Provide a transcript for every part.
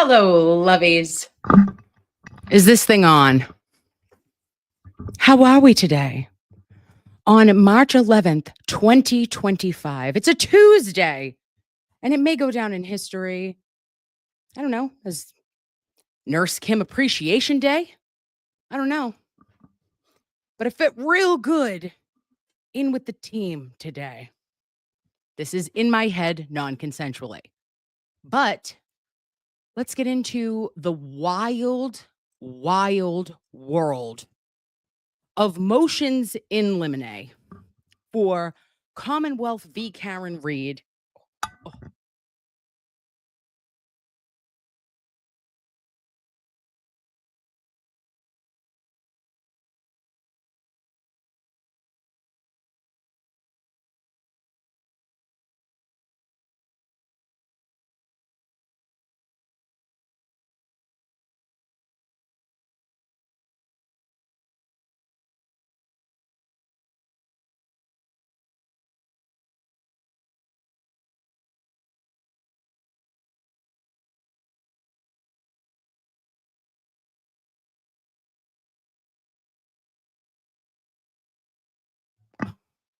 Hello, loveys. Is this thing on? How are we today? On March 11th, 2025. It's a Tuesday, and it may go down in history, I don't know, as Nurse Kim Appreciation Day. I don't know. But it fit real good in with the team today. This is in my head non-consensually. But let's get into the wild world of motions in limine for Commonwealth V Karen Read. Oh.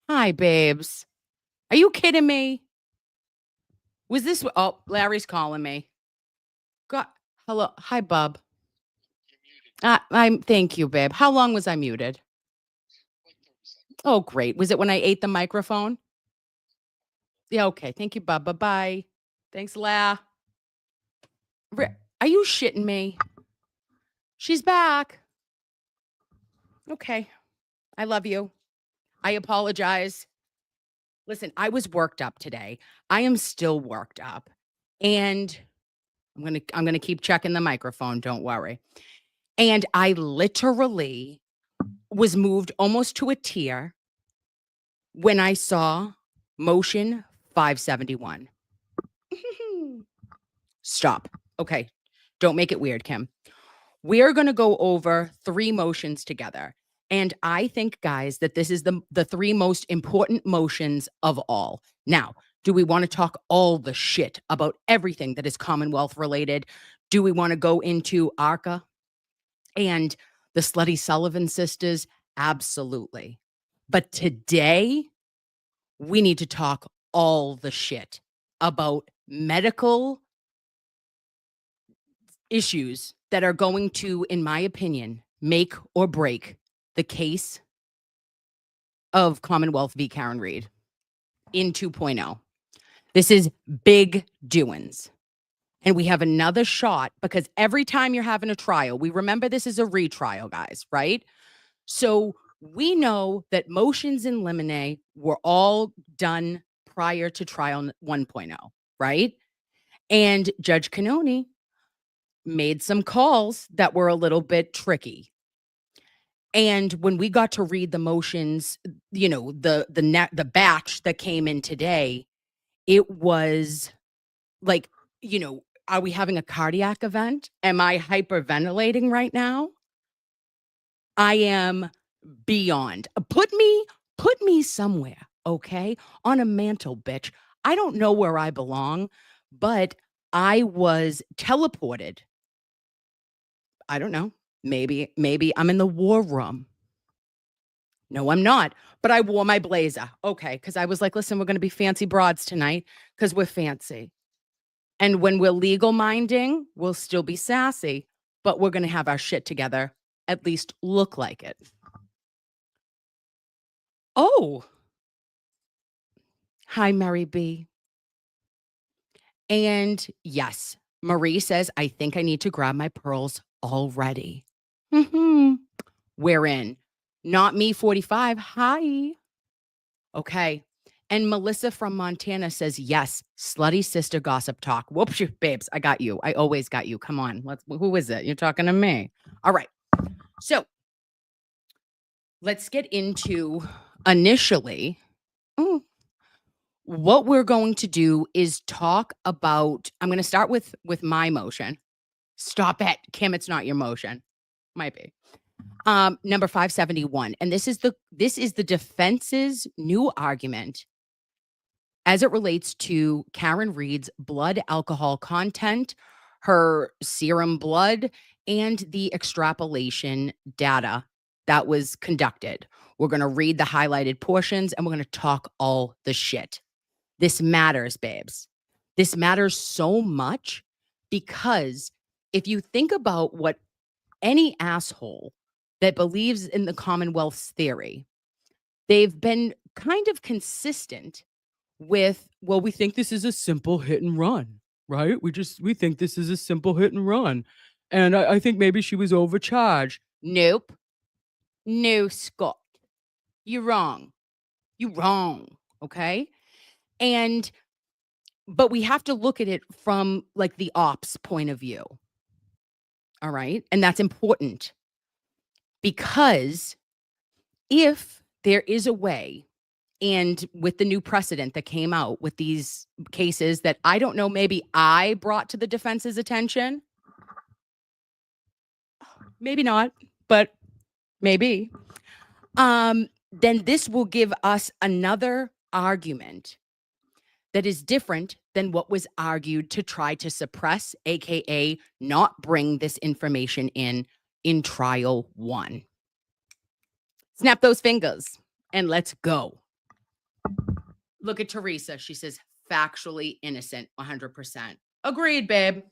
Hi, babes. Are you kidding me? Was this? Oh, Larry's calling me. God, hello. Hi, bub. Thank you, babe. How long was I muted? Oh, great. Was it when I ate the microphone? Yeah, okay. Thank you, bub. Bye-bye. Thanks, La. Are you shitting me? She's back. Okay. I love you. I apologize. Listen, I was worked up today. I am still worked up. And I'm going to keep checking the microphone, don't worry. And I literally was moved almost to a tear when I saw motion 571. Stop. Okay. Don't make it weird, Kim. We're going to go over 3 motions together. And I think, guys, that this is the 3 most important motions of all. Now, do we want to talk all the shit about everything that is Commonwealth related? Do we want to go into ARCA and the Slutty Sullivan sisters? Absolutely. But today, we need to talk all the shit about medical issues that are going to, in my opinion, make or break the case of Commonwealth v. Karen Read in 2.0. This is big doings. And we have another shot because every time you're having a trial, we remember this is a retrial, guys, right? So we know that motions in limine were all done prior to trial 1.0, right? And Judge Canoni made some calls that were a little bit tricky. And when we got to read the motions, you know, the batch that came in today, it was like, you know, are we having a cardiac event? Am I hyperventilating right now? I am beyond. Put me somewhere, okay? On a mantle, bitch. I don't know where I belong, but I was teleported. I don't know. Maybe I'm in the war room. No, I'm not. But I wore my blazer. Okay. Because I was like, listen, we're going to be fancy broads tonight because we're fancy. And when we're legal minding, we'll still be sassy, but we're going to have our shit together, at least look like it. Oh, hi, Mary B. And yes, Marie says, I think I need to grab my pearls already. We're in. Not me 45. Hi. Okay. And Melissa from Montana says, yes, slutty sister gossip talk. Whoops, babes, I got you. I always got you. Come on. Who is it? You're talking to me. All right. So let's get into initially. What we're going to do is talk about, I'm going to start with my motion. Stop it, Kim. It's not your motion. Might be. Number 571. And this is the defense's new argument as it relates to Karen Read's blood alcohol content, her serum blood, and the extrapolation data that was conducted. We're going to read the highlighted portions and we're going to talk all the shit. This matters, babes. This matters so much because if you think about what any asshole that believes in the Commonwealth's theory, they've been kind of consistent with, well, we think this is a simple hit and run, right? We think this is a simple hit and run. And I think maybe she was overcharged. Nope. No, Scott. You're wrong. You're wrong. Okay. But we have to look at it from like the ops point of view. All right. And that's important because if there is a way, and with the new precedent that came out with these cases that I don't know, maybe I brought to the defense's attention, maybe not, but maybe, then this will give us another argument that is different than what was argued to try to suppress, AKA not bring this information in trial one. Snap those fingers and let's go. Look at Teresa. She says, factually innocent, 100%. Agreed, babe.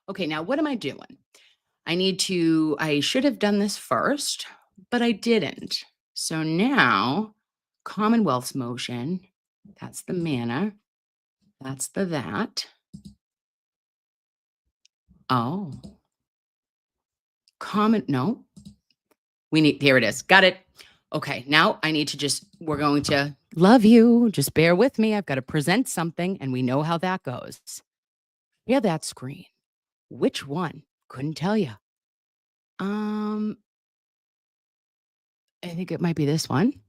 Okay, now what am I doing? I should have done this first, but I didn't. So now, Commonwealth's motion, that's the manner, that's the that. Oh. No. Here it is. Got it. Okay, now I need to we're going to love you. Just bear with me. I've got to present something and we know how that goes. Yeah, that screen. Which one? Couldn't tell you. I think it might be this one.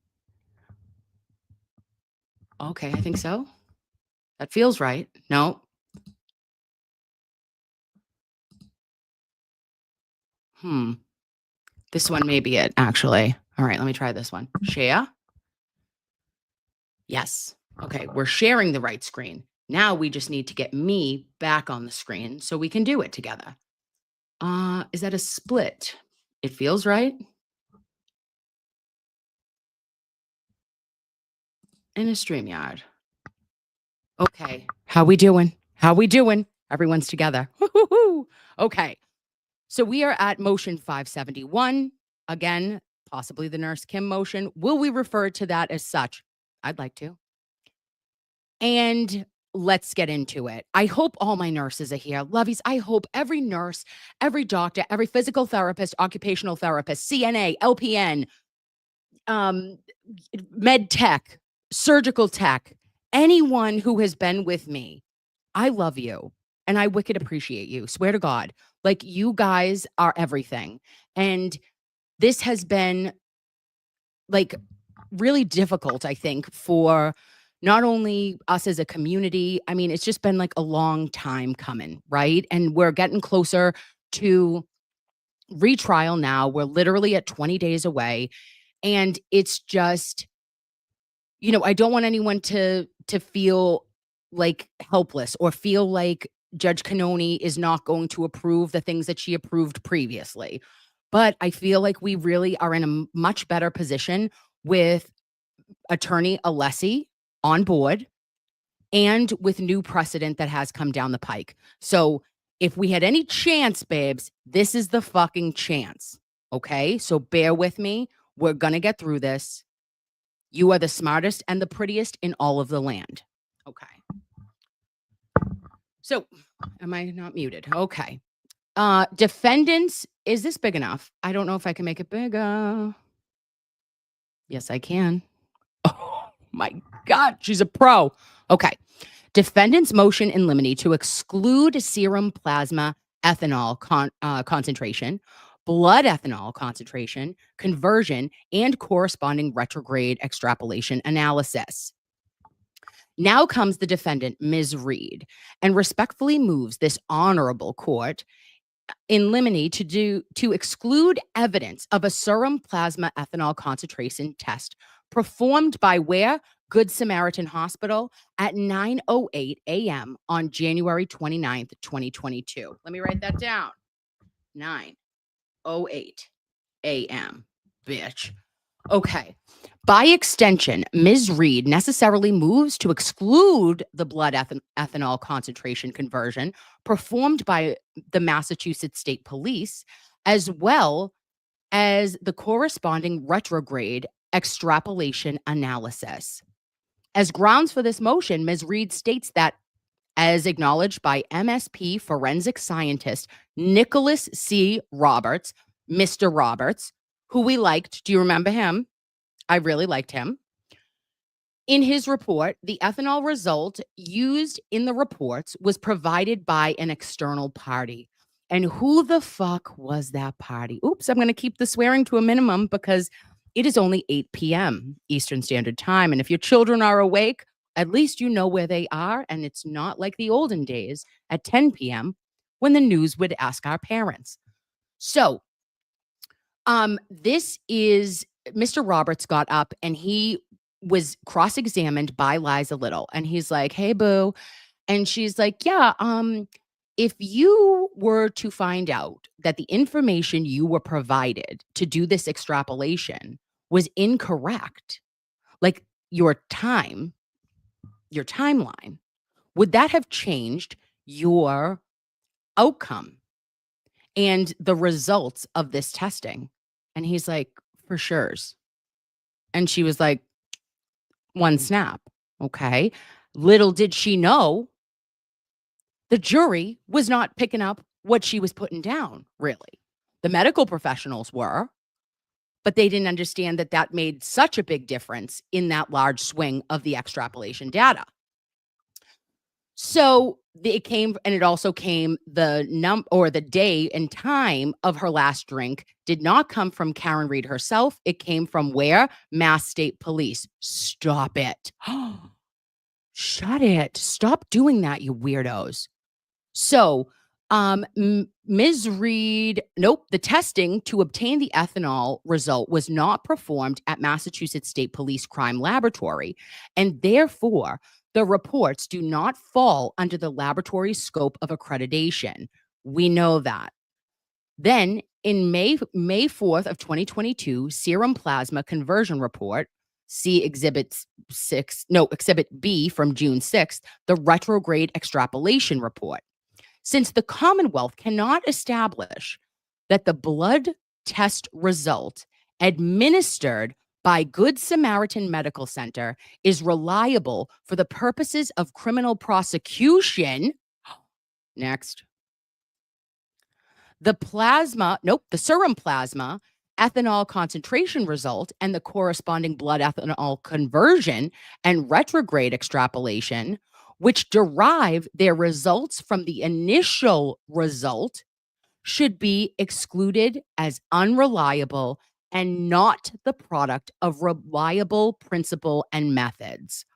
Okay, I think so. That feels right. No. This one may be it, actually. All right, let me try this one. Share. Yes. Okay, we're sharing the right screen. Now we just need to get me back on the screen so we can do it together. Is that a split? It feels right. In a StreamYard. Okay. How we doing? Everyone's together. Okay. So we are at motion 571. Again, possibly the Nurse Kim motion. Will we refer to that as such? I'd like to. And let's get into it. I hope all my nurses are here. Loveys, I hope every nurse, every doctor, every physical therapist, occupational therapist, CNA, LPN, med tech, surgical tech, anyone who has been with me, I love you and I wicked appreciate you. Swear to God. Like, you guys are everything. And this has been like really difficult, I think, for not only us as a community. I mean, it's just been like a long time coming, right? And we're getting closer to retrial now. We're literally at 20 days away. And it's just, I don't want anyone to feel like helpless or feel like Judge Cannoni is not going to approve the things that she approved previously. But I feel like we really are in a much better position with Attorney Alessi on board and with new precedent that has come down the pike. So if we had any chance, babes, this is the fucking chance. Okay? So bear with me. We're going to get through this. You are the smartest and the prettiest in all of the land. Okay. So, am I not muted? Okay. Defendants, is this big enough? I don't know if I can make it bigger. Yes, I can. Oh my God, she's a pro. Okay. Defendant's motion in limine to exclude serum plasma ethanol concentration, blood ethanol concentration, conversion, and corresponding retrograde extrapolation analysis. Now comes the defendant, Ms. Read, and respectfully moves this honorable court in limine to exclude evidence of a serum plasma ethanol concentration test performed by where? Good Samaritan Hospital at 9:08 a.m. on January 29th, 2022. Let me write that down. 9:08 a.m. Bitch. Okay. By extension, Ms. Read necessarily moves to exclude the blood ethanol concentration conversion performed by the Massachusetts State Police, as well as the corresponding retrograde extrapolation analysis. As grounds for this motion, Ms. Read states that, as acknowledged by MSP forensic scientist Nicholas C. Roberts, Mr. Roberts, who we liked. Do you remember him? I really liked him. In his report, the ethanol result used in the reports was provided by an external party. And who the fuck was that party? Oops, I'm going to keep the swearing to a minimum because it is only 8 p.m. Eastern Standard Time. And if your children are awake, at least you know where they are. And it's not like the olden days at 10 p.m. when the news would ask our parents. So, this is Mr. Roberts got up and he was cross-examined by Liza Little. And he's like, hey, boo. And she's like, yeah, if you were to find out that the information you were provided to do this extrapolation was incorrect, like your timeline, would that have changed your outcome and the results of this testing? And he's like, for sure. And she was like, one snap. Okay. Little did she know the jury was not picking up what she was putting down, really. The medical professionals were, but they didn't understand that that made such a big difference in that large swing of the extrapolation data. So it also came the day and time of her last drink did not come from Karen Read herself. It came from where? Mass State Police. Stop it. Shut it. Stop doing that, you weirdos. So, Ms. Read, the testing to obtain the ethanol result was not performed at Massachusetts State Police Crime Laboratory, and therefore, the reports do not fall under the laboratory's scope of accreditation. We know that. Then, in May 4th of 2022, serum plasma conversion report, see Exhibit B from June 6th, the retrograde extrapolation report. Since the Commonwealth cannot establish that the blood test result administered by Good Samaritan Medical Center is reliable for the purposes of criminal prosecution. Next. The serum plasma ethanol concentration result and the corresponding blood ethanol conversion and retrograde extrapolation, which derive their results from the initial result, should be excluded as unreliable and not the product of reliable principle and methods.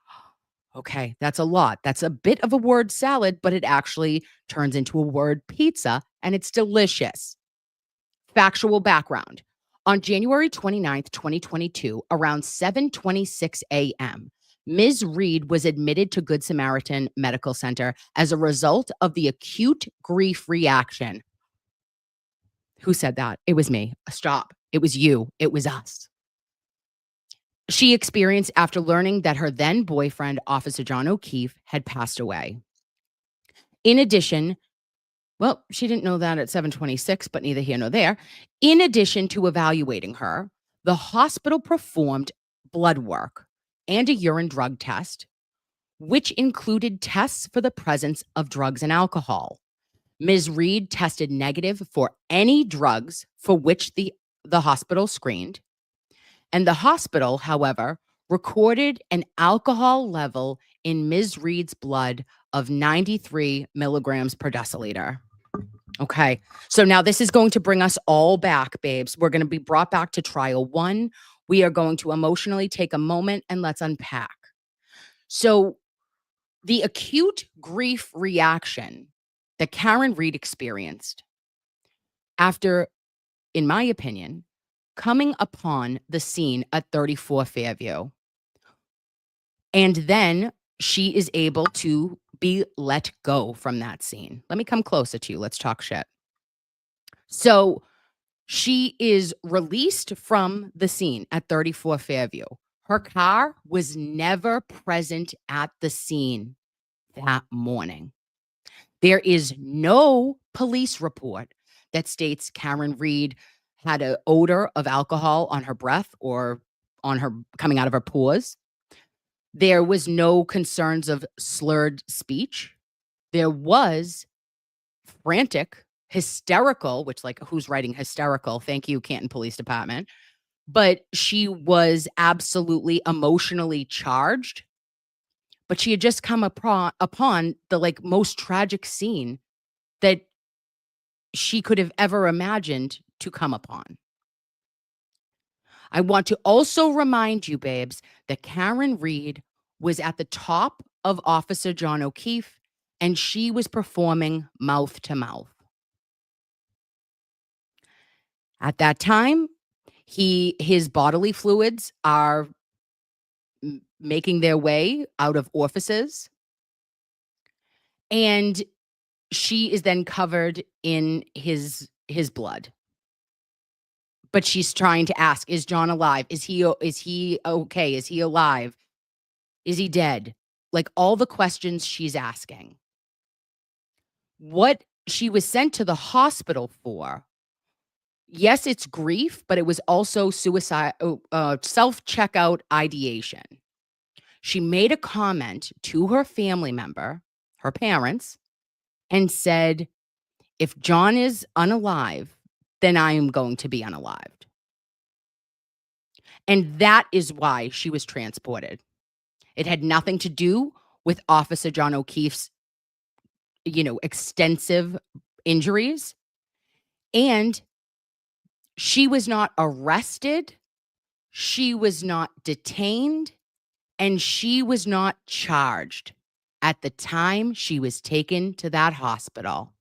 Okay, that's a lot. That's a bit of a word salad, but it actually turns into a word pizza, and it's delicious. Factual background. On January 29th, 2022, around 7:26 a.m., Ms. Read was admitted to Good Samaritan Medical Center as a result of the acute grief reaction. Who said that? It was me. Stop. It was you. It was us. She experienced after learning that her then boyfriend, Officer John O'Keefe, had passed away. In addition, she didn't know that at 7:26, but neither here nor there. In addition to evaluating her, the hospital performed blood work and a urine drug test, which included tests for the presence of drugs and alcohol. Ms. Read tested negative for any drugs for which the hospital screened. And the hospital, however, recorded an alcohol level in Ms. Read's blood of 93 milligrams per deciliter. Okay, so now this is going to bring us all back, babes. We're going to be brought back to trial one. We are going to emotionally take a moment and let's unpack. So the acute grief reaction that Karen Read experienced after, in my opinion, coming upon the scene at 34 Fairview. And then she is able to be let go from that scene. Let me come closer to you. Let's talk shit. So she is released from the scene at 34 Fairview. Her car was never present at the scene that morning. There is no police report that states Karen Read had an odor of alcohol on her breath or on her coming out of her pores. There was no concerns of slurred speech. There was frantic, hysterical, which, like, who's writing hysterical? Thank you, Canton Police Department. But she was absolutely emotionally charged. But she had just come upon the, like, most tragic scene that she could have ever imagined to come upon. I want to also remind you, babes, that Karen Read was at the top of Officer John O'Keefe, and she was performing mouth to mouth. At that time, his bodily fluids are making their way out of orifices, and she is then covered in his blood. But she's trying to ask, is John alive? Is he okay? Is he alive? Is he dead? Like, all the questions she's asking. What she was sent to the hospital for, yes, it's grief, but it was also suicide, self-checkout ideation. She made a comment to her family member, her parents, and said, if John is unalive, then I am going to be unalived. And that is why she was transported. It had nothing to do with Officer John O'Keefe's, extensive injuries. And she was not arrested. She was not detained. And she was not charged at the time she was taken to that hospital.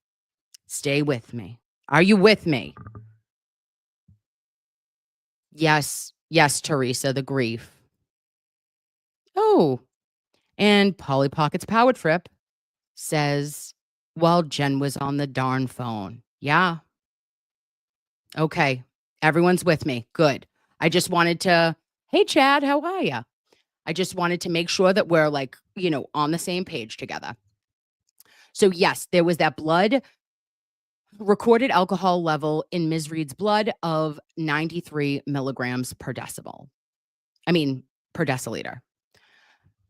Stay with me. Are you with me? Yes, Teresa, the grief. Oh, and Polly Pocket's Power Trip says, well, Jen was on the darn phone. Yeah. Okay. Everyone's with me. Good. I just wanted to, hey, Chad, how are you? I just wanted to make sure that we're, like, on the same page together. So yes, there was that recorded alcohol level in Ms. Reed's blood of 93 milligrams per deciliter.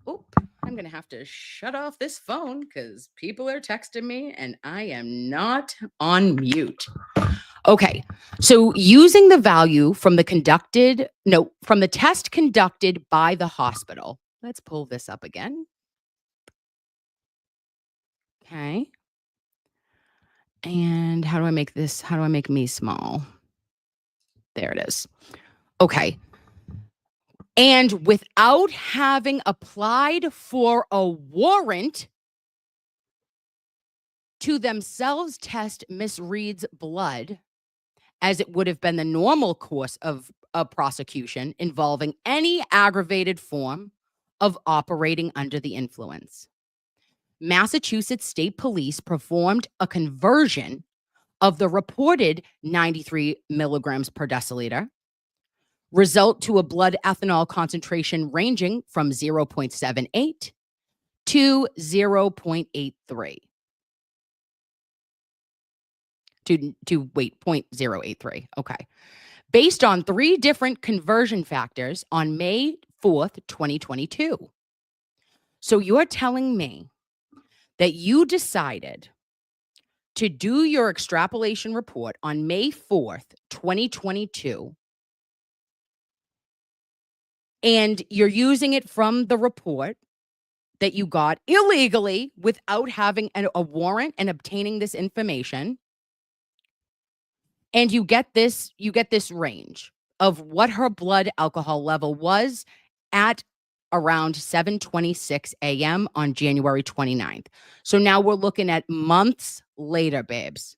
Oop, I'm going to have to shut off this phone because people are texting me and I am not on mute. Okay, so using the value from the test conducted by the hospital. Let's pull this up again. Okay. And how do I make me small? There it is. Okay. And without having applied for a warrant to themselves test Miss Reed's blood, as it would have been the normal course of a prosecution involving any aggravated form of operating under the influence. Massachusetts State Police performed a conversion of the reported 93 milligrams per deciliter, result to a blood ethanol concentration ranging from 0.78 to 0.83. To 0.083. Okay. Based on 3 different conversion factors on May 4th, 2022. So you're telling me that you decided to do your extrapolation report on May 4th, 2022, and you're using it from the report that you got illegally without having a warrant and obtaining this information. And you get this range of what her blood alcohol level was at around 7:26 a.m. on January 29th. So now we're looking at months later, babes.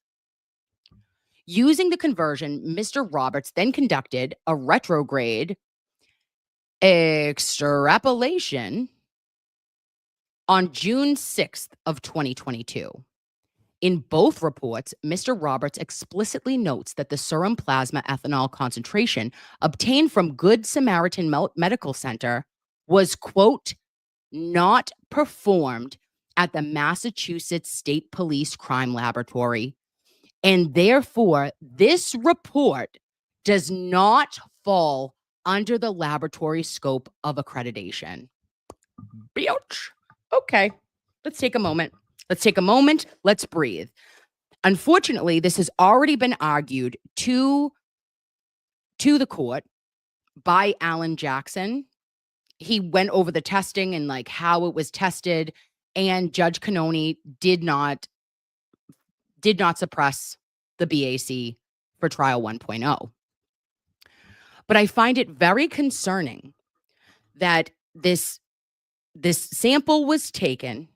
Using the conversion, Mr. Roberts then conducted a retrograde extrapolation on June 6th of 2022. In both reports, Mr. Roberts explicitly notes that the serum plasma ethanol concentration obtained from Good Samaritan Medical Center was, quote, not performed at the Massachusetts State Police Crime Laboratory, and therefore this report does not fall under the laboratory scope of accreditation. Ouch. Okay, let's take a moment. Let's breathe. Unfortunately, this has already been argued to the court by Alan Jackson. He went over the testing and like how it was tested, and Judge Cannoni did not suppress the BAC for trial 1.0. But I find it very concerning that this sample was taken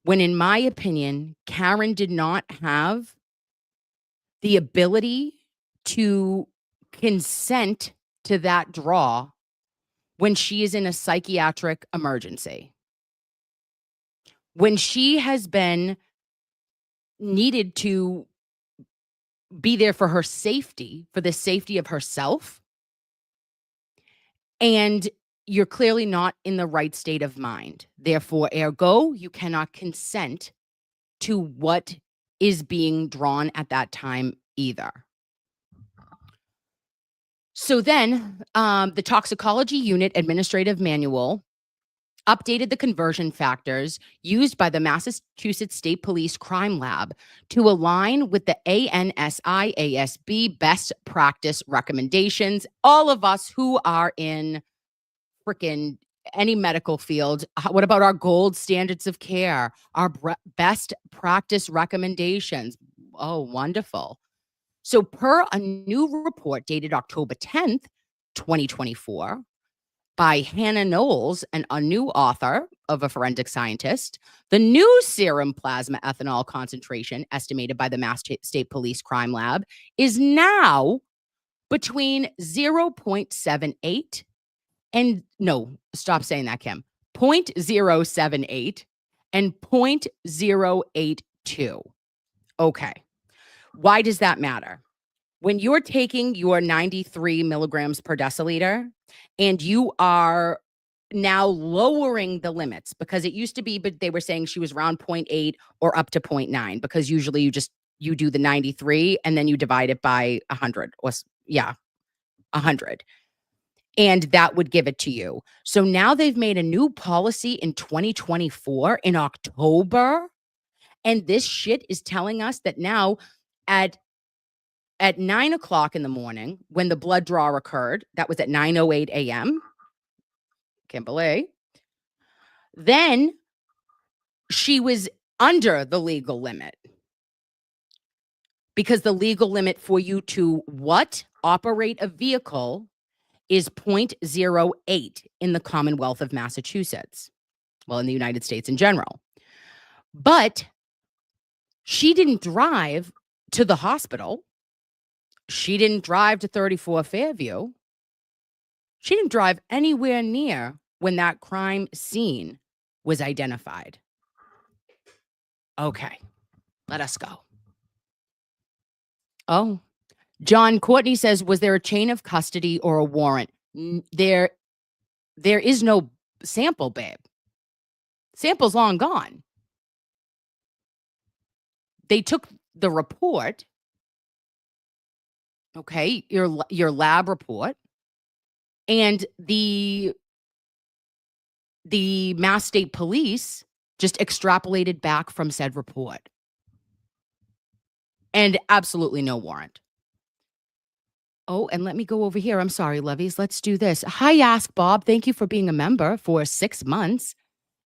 when, in my opinion, Karen did not have the ability to consent to that draw when she is in a psychiatric emergency. When she has been needed to be there for her safety, for the safety of herself, and you're clearly not in the right state of mind. Therefore, ergo, you cannot consent to what is being drawn at that time either. So then the toxicology unit administrative manual updated the conversion factors used by the Massachusetts State Police Crime Lab to align with the ANSI-ASB best practice recommendations. All of us who are in freaking any medical field, what about our gold standards of care, our best practice recommendations? Oh, wonderful. So per a new report dated October 10th, 2024, by Hannah Knowles, a new author of a forensic scientist, the new serum plasma ethanol concentration estimated by the Mass State Police Crime Lab is now between 0.78 and, no, stop saying that, Kim, 0.078 and 0.082. Okay. Why does that matter? When you're taking your 93 milligrams per deciliter and you are now lowering the limits, because it used to be, but they were saying she was around 0.8 or up to 0.9, because usually you do the 93 and then you divide it by 100 or 100. And that would give it to you. So now they've made a new policy in 2024 in October. And this shit is telling us that now at 9 o'clock in the morning, when the blood draw occurred, that was at 9:08 a.m. Kimberly. Then she was under the legal limit, because the legal limit for you to operate a vehicle is 0.08 in the Commonwealth of Massachusetts. Well, in the United States in general. But she didn't drive to the hospital. She didn't drive to 34 Fairview. She didn't drive anywhere near when that crime scene was identified. Okay, let us go. Oh, John Courtney says, was there a chain of custody or a warrant? There is no sample, babe. Sample's long gone. They took the report, okay, your lab report, and the Mass State Police just extrapolated back from said report. And absolutely no warrant. Oh, and let me go over here. I'm sorry, Loveys. Let's do this. Hi, Ask Bob. Thank you for being a member for 6 months.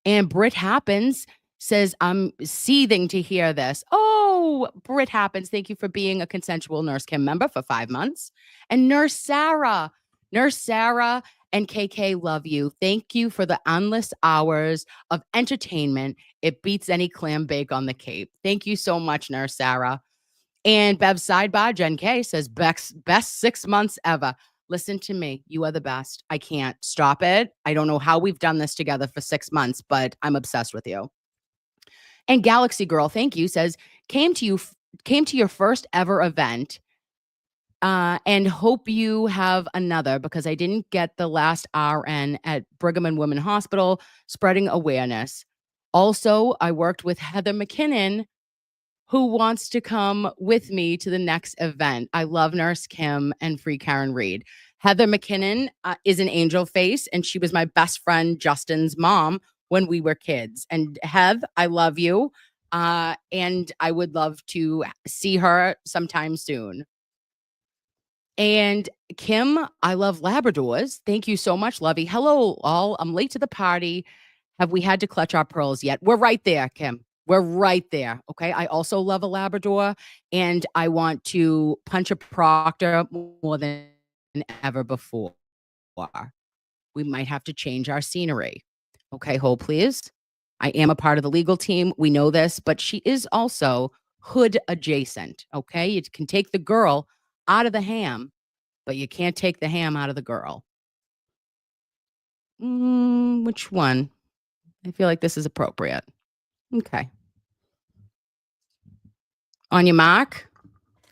And Britt Happens says, I'm seething to hear this. Oh, Britt Happens. Thank you for being a consensual Nurse Kim member for 5 months. And Nurse Sarah and KK love you. Thank you for the endless hours of entertainment. It beats any clam bake on the Cape. Thank you so much, Nurse Sarah. And Bev's sidebar, Jen K says, best 6 months ever. Listen to me. You are the best. I can't stop it. I don't know how we've done this together for 6 months, but I'm obsessed with you. And Galaxy Girl, thank you, says, came to your first ever event and hope you have another because I didn't get the last RN at Brigham and Women's Hospital spreading awareness. Also, I worked with Heather McKinnon, who wants to come with me to the next event. I love Nurse Kim and Free Karen Read. Heather McKinnon is an angel face, and she was my best friend Justin's mom when we were kids. And Heath, I love you, and I would love to see her sometime soon. And Kim, I love Labradors. Thank you so much, Lovey. Hello, all. I'm late to the party. Have we had to clutch our pearls yet? We're right there, Kim. We're right there. Okay. I also love a Labrador and I want to punch a proctor more than ever before. We might have to change our scenery. Okay. Hold, please. I am a part of the legal team. We know this, but she is also hood adjacent. Okay. You can take the girl out of the ham, but you can't take the ham out of the girl. Which one? I feel like this is appropriate. Okay. On your mark,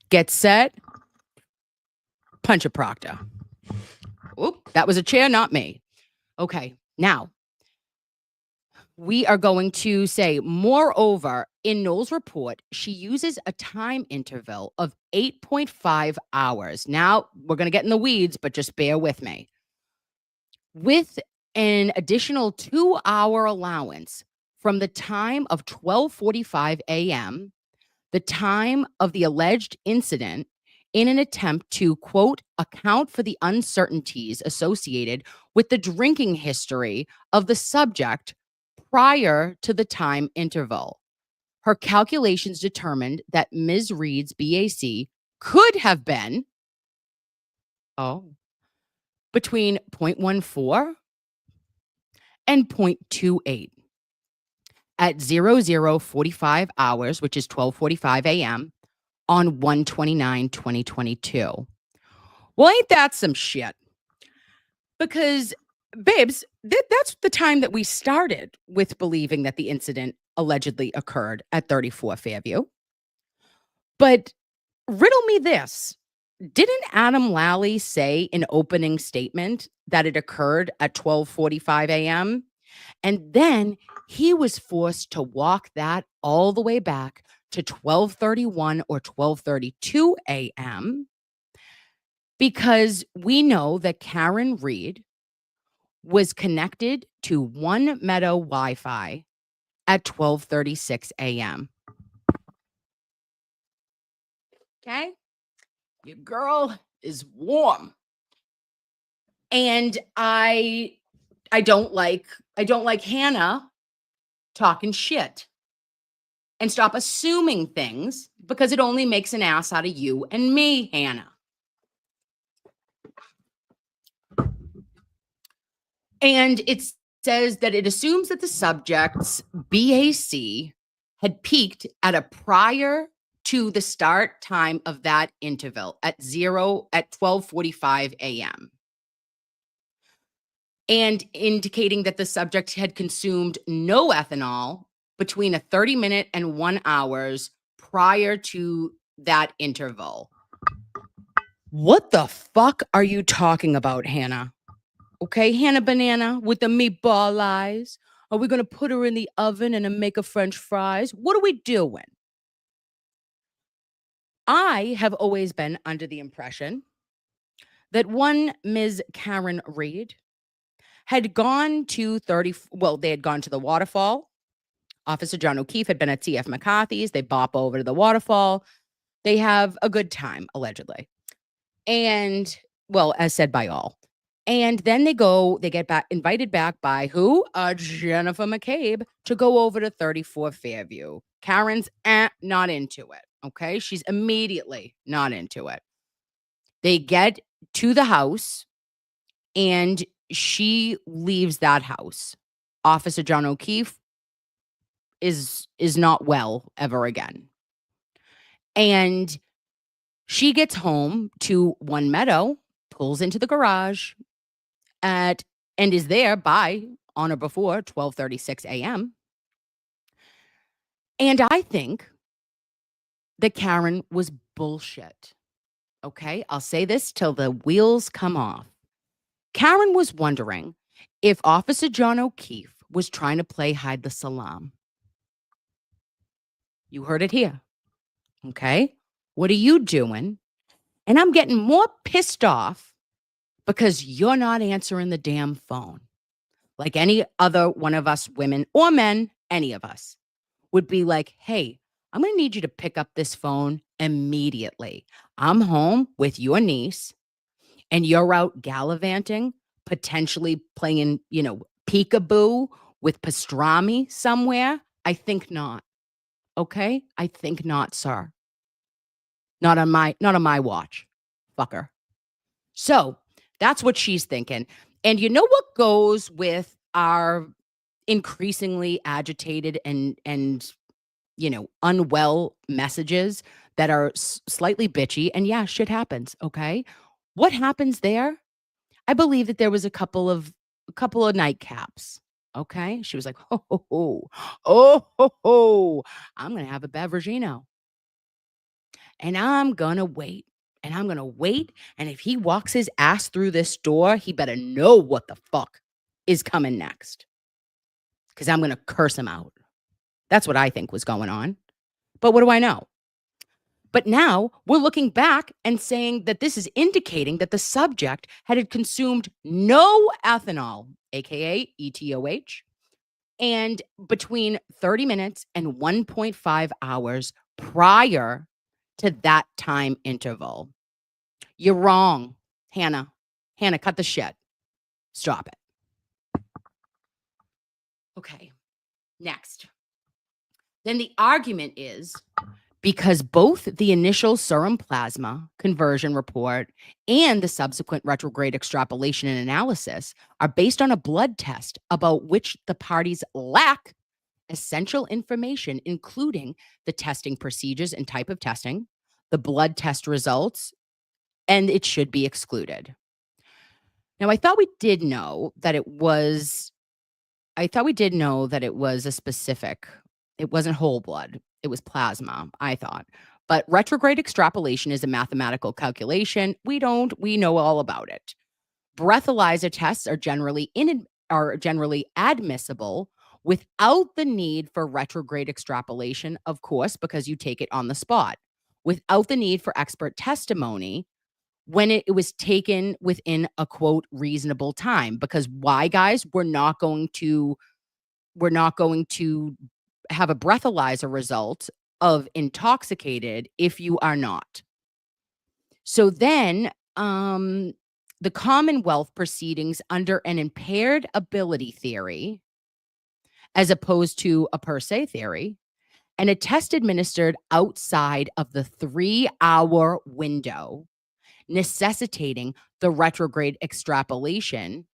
get set, punch a proctor. Oop, that was a chair, not me. Okay. Now, we are going to say, moreover, in Noel's report, she uses a time interval of 8.5 hours. Now, we're going to get in the weeds, but just bear with me. With an additional 2-hour allowance from the time of 12:45 a.m., the time of the alleged incident, in an attempt to, quote, account for the uncertainties associated with the drinking history of the subject prior to the time interval. Her calculations determined that Ms. Reed's BAC could have been, between 0.14 and 0.28 at 00:45 hours, which is 12:45 a.m. on 1/29/2022. Well, ain't that some shit? Because, babes, that's the time that we started with believing that the incident allegedly occurred at 34 Fairview. But riddle me this. Didn't Adam Lally say in opening statement that it occurred at 12:45 a.m.? And then he was forced to walk that all the way back to 12:31 or 12:32 a.m. because we know that Karen Read was connected to One Meadow Wi-Fi at 12:36 a.m. Okay? Your girl is warm. And I don't like Hannah talking shit. And stop assuming things because it only makes an ass out of you and me, Hannah. And it says that it assumes that the subject's BAC had peaked at a prior to the start time of that interval at 12:45 a.m. and indicating that the subject had consumed no ethanol between a 30-minute and 1 hours prior to that interval. What the fuck are you talking about, Hannah? Okay, Hannah Banana with the meatball eyes. Are we going to put her in the oven and make her French fries? What are we doing? I have always been under the impression that one Ms. Karen Read had gone to they had gone to the waterfall. Officer John O'Keefe had been at T.F. McCarthy's. They bop over to the waterfall. They have a good time, allegedly. And, well, as said by all. And then they get back, invited back by who? Jennifer McCabe to go over to 34 Fairview. Karen's not into it. Okay. She's immediately not into it. They get to the house and she leaves that house. Officer John O'Keefe is not well ever again. And she gets home to One Meadow, pulls into the garage at and is there by on or before 12:36 a.m. And I think that Karen was bullshit. Okay? I'll say this till the wheels come off. Karen was wondering if Officer John O'Keefe was trying to play hide the salam. You heard it here. Okay? What are you doing? And I'm getting more pissed off because you're not answering the damn phone. Like any other one of us women or men, any of us would be like, hey, I'm going to need you to pick up this phone immediately. I'm home with your niece and you're out gallivanting, potentially playing, peekaboo with pastrami somewhere. I think not. Okay? I think not, sir. Not on my watch. Fucker. So, that's what she's thinking. And you know what goes with our increasingly agitated and unwell messages that are slightly bitchy, and yeah, shit happens, okay? What happens there? I believe that there was a couple of nightcaps, okay? She was like, "Ho, ho, ho. Oh, ho, ho. I'm gonna have a beverageino, and I'm gonna wait, and I'm gonna wait, and if he walks his ass through this door, he better know what the fuck is coming next, because 'cause I'm gonna curse him out." That's what I think was going on. But what do I know? But now we're looking back and saying that this is indicating that the subject had consumed no ethanol, aka ETOH, and between 30 minutes and 1.5 hours prior to that time interval. You're wrong, Hannah. Hannah, cut the shit. Stop it. Okay, next. Then the argument is because both the initial serum plasma conversion report and the subsequent retrograde extrapolation and analysis are based on a blood test about which the parties lack essential information, including the testing procedures and type of testing, the blood test results, and it should be excluded. Now, I thought we did know that it was a specific, it wasn't whole blood. It was plasma, I thought. But retrograde extrapolation is a mathematical calculation. We know all about it. Breathalyzer tests are generally admissible without the need for retrograde extrapolation, of course, because you take it on the spot. Without the need for expert testimony when it was taken within a quote reasonable time. Because why, guys? We're not going to have a breathalyzer result of intoxicated if you are not. So then the Commonwealth proceedings under an impaired ability theory as opposed to a per se theory, and a test administered outside of the 3-hour window, necessitating the retrograde extrapolation,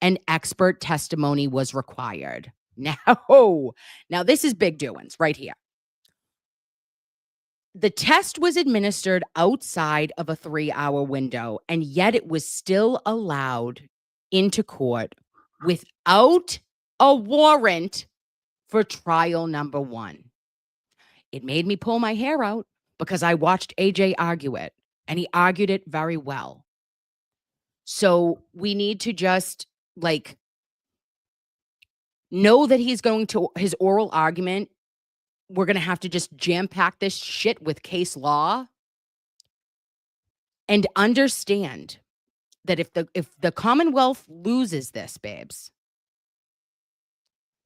and expert testimony was required. Now this is big doings right here. The test was administered outside of a 3-hour window, and yet it was still allowed into court without a warrant for trial number 1. It made me pull my hair out because I watched AJ argue it, and he argued it very well. So we need to just know that his oral argument, we're going to have to just jam pack this shit with case law and understand that if the Commonwealth loses this, babes,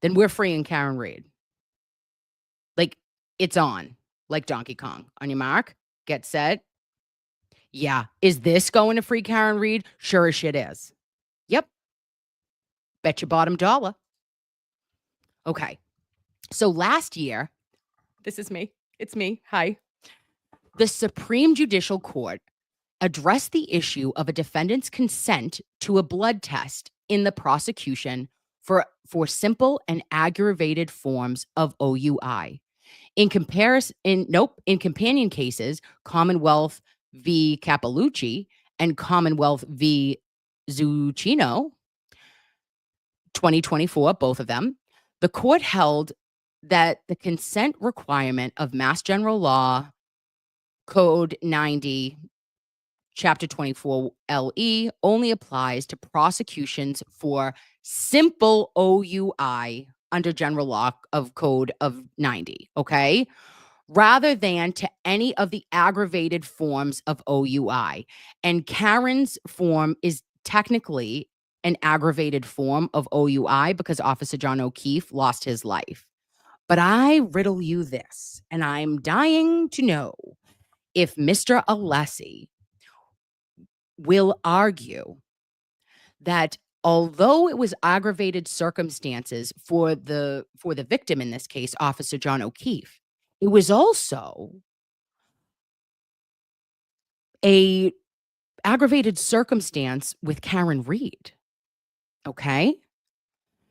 then we're freeing Karen Read. It's on, like Donkey Kong. On your mark, get set. Yeah. Is this going to free Karen Read? Sure as shit is. Yep. Bet your bottom dollar. Okay. So last year, this is me. It's me. Hi. The Supreme Judicial Court addressed the issue of a defendant's consent to a blood test in the prosecution for simple and aggravated forms of OUI, In companion cases, Commonwealth v. Capalucci and Commonwealth v. Zucchino, 2024, both of them, the court held that the consent requirement of Mass General Law Code 90, Chapter 24 LE only applies to prosecutions for simple OUI under General Law of Code of 90, okay? Rather than to any of the aggravated forms of OUI. And Karen's form is technically an aggravated form of OUI because Officer John O'Keefe lost his life. But I riddle you this, and I'm dying to know if Mr. Alessi will argue that although it was aggravated circumstances for the victim, in this case, Officer John O'Keefe, it was also a aggravated circumstance with Karen Read. Okay?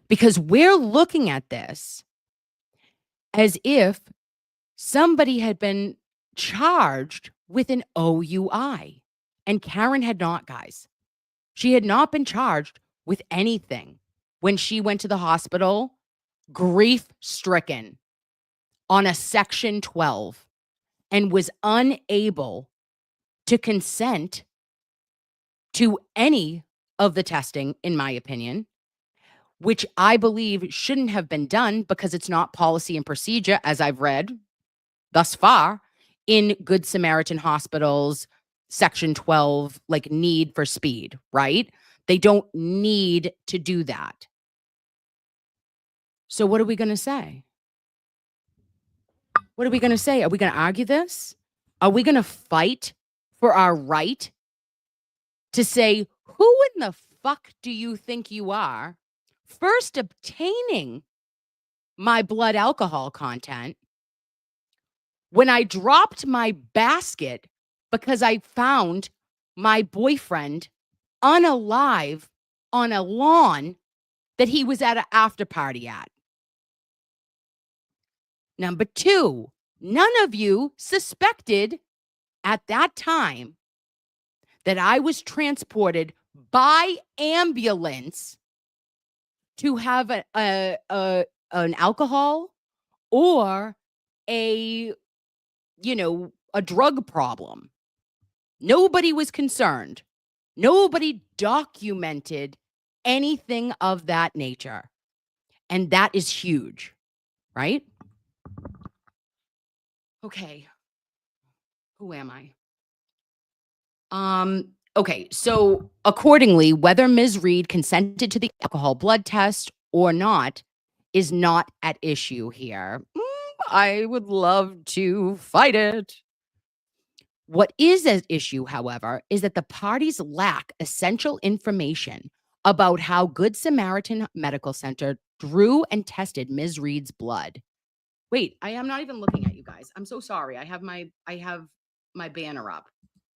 Because we're looking at this as if somebody had been charged with an OUI. And Karen had not, guys. She had not been charged with anything when she went to the hospital, grief-stricken on a Section 12, and was unable to consent to any of the testing, in my opinion, which I believe shouldn't have been done because it's not policy and procedure, as I've read thus far, in Good Samaritan Hospital's Section 12, like need for speed, right? They don't need to do that. So what are we going to say? What are we going to say? Are we going to argue this? Are we going to fight for our right to say, who in the fuck do you think you are first obtaining my blood alcohol content when I dropped my basket because I found my boyfriend unalive on a lawn that he was at an after party at? Number two, none of you suspected at that time that I was transported by ambulance to have an alcohol or a drug problem. Nobody was concerned. Nobody documented anything of that nature. And that is huge, right? Okay. Who am I? Okay, so accordingly, whether Ms. Read consented to the alcohol blood test or not is not at issue here. I would love to fight it. What is at issue, however, is that the parties lack essential information about how Good Samaritan Medical Center drew and tested Ms. Read's blood. Wait, I am not even looking at you guys. I'm so sorry. I have my banner up.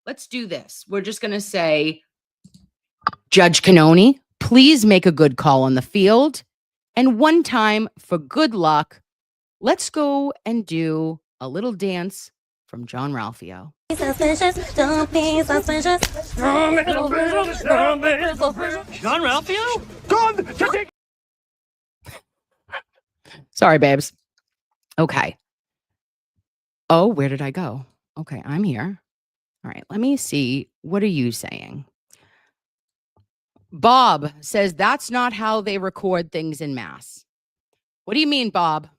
Let's do this. We're just going to say, Judge Cannoni, please make a good call on the field. And one time for good luck, let's go and do a little dance from John Ralphio. John Ralphio? Sorry, babes. Okay. Oh, where did I go? Okay, I'm here. All right, let me see. What are you saying? Bob says that's not how they record things in Mass. What do you mean, Bob?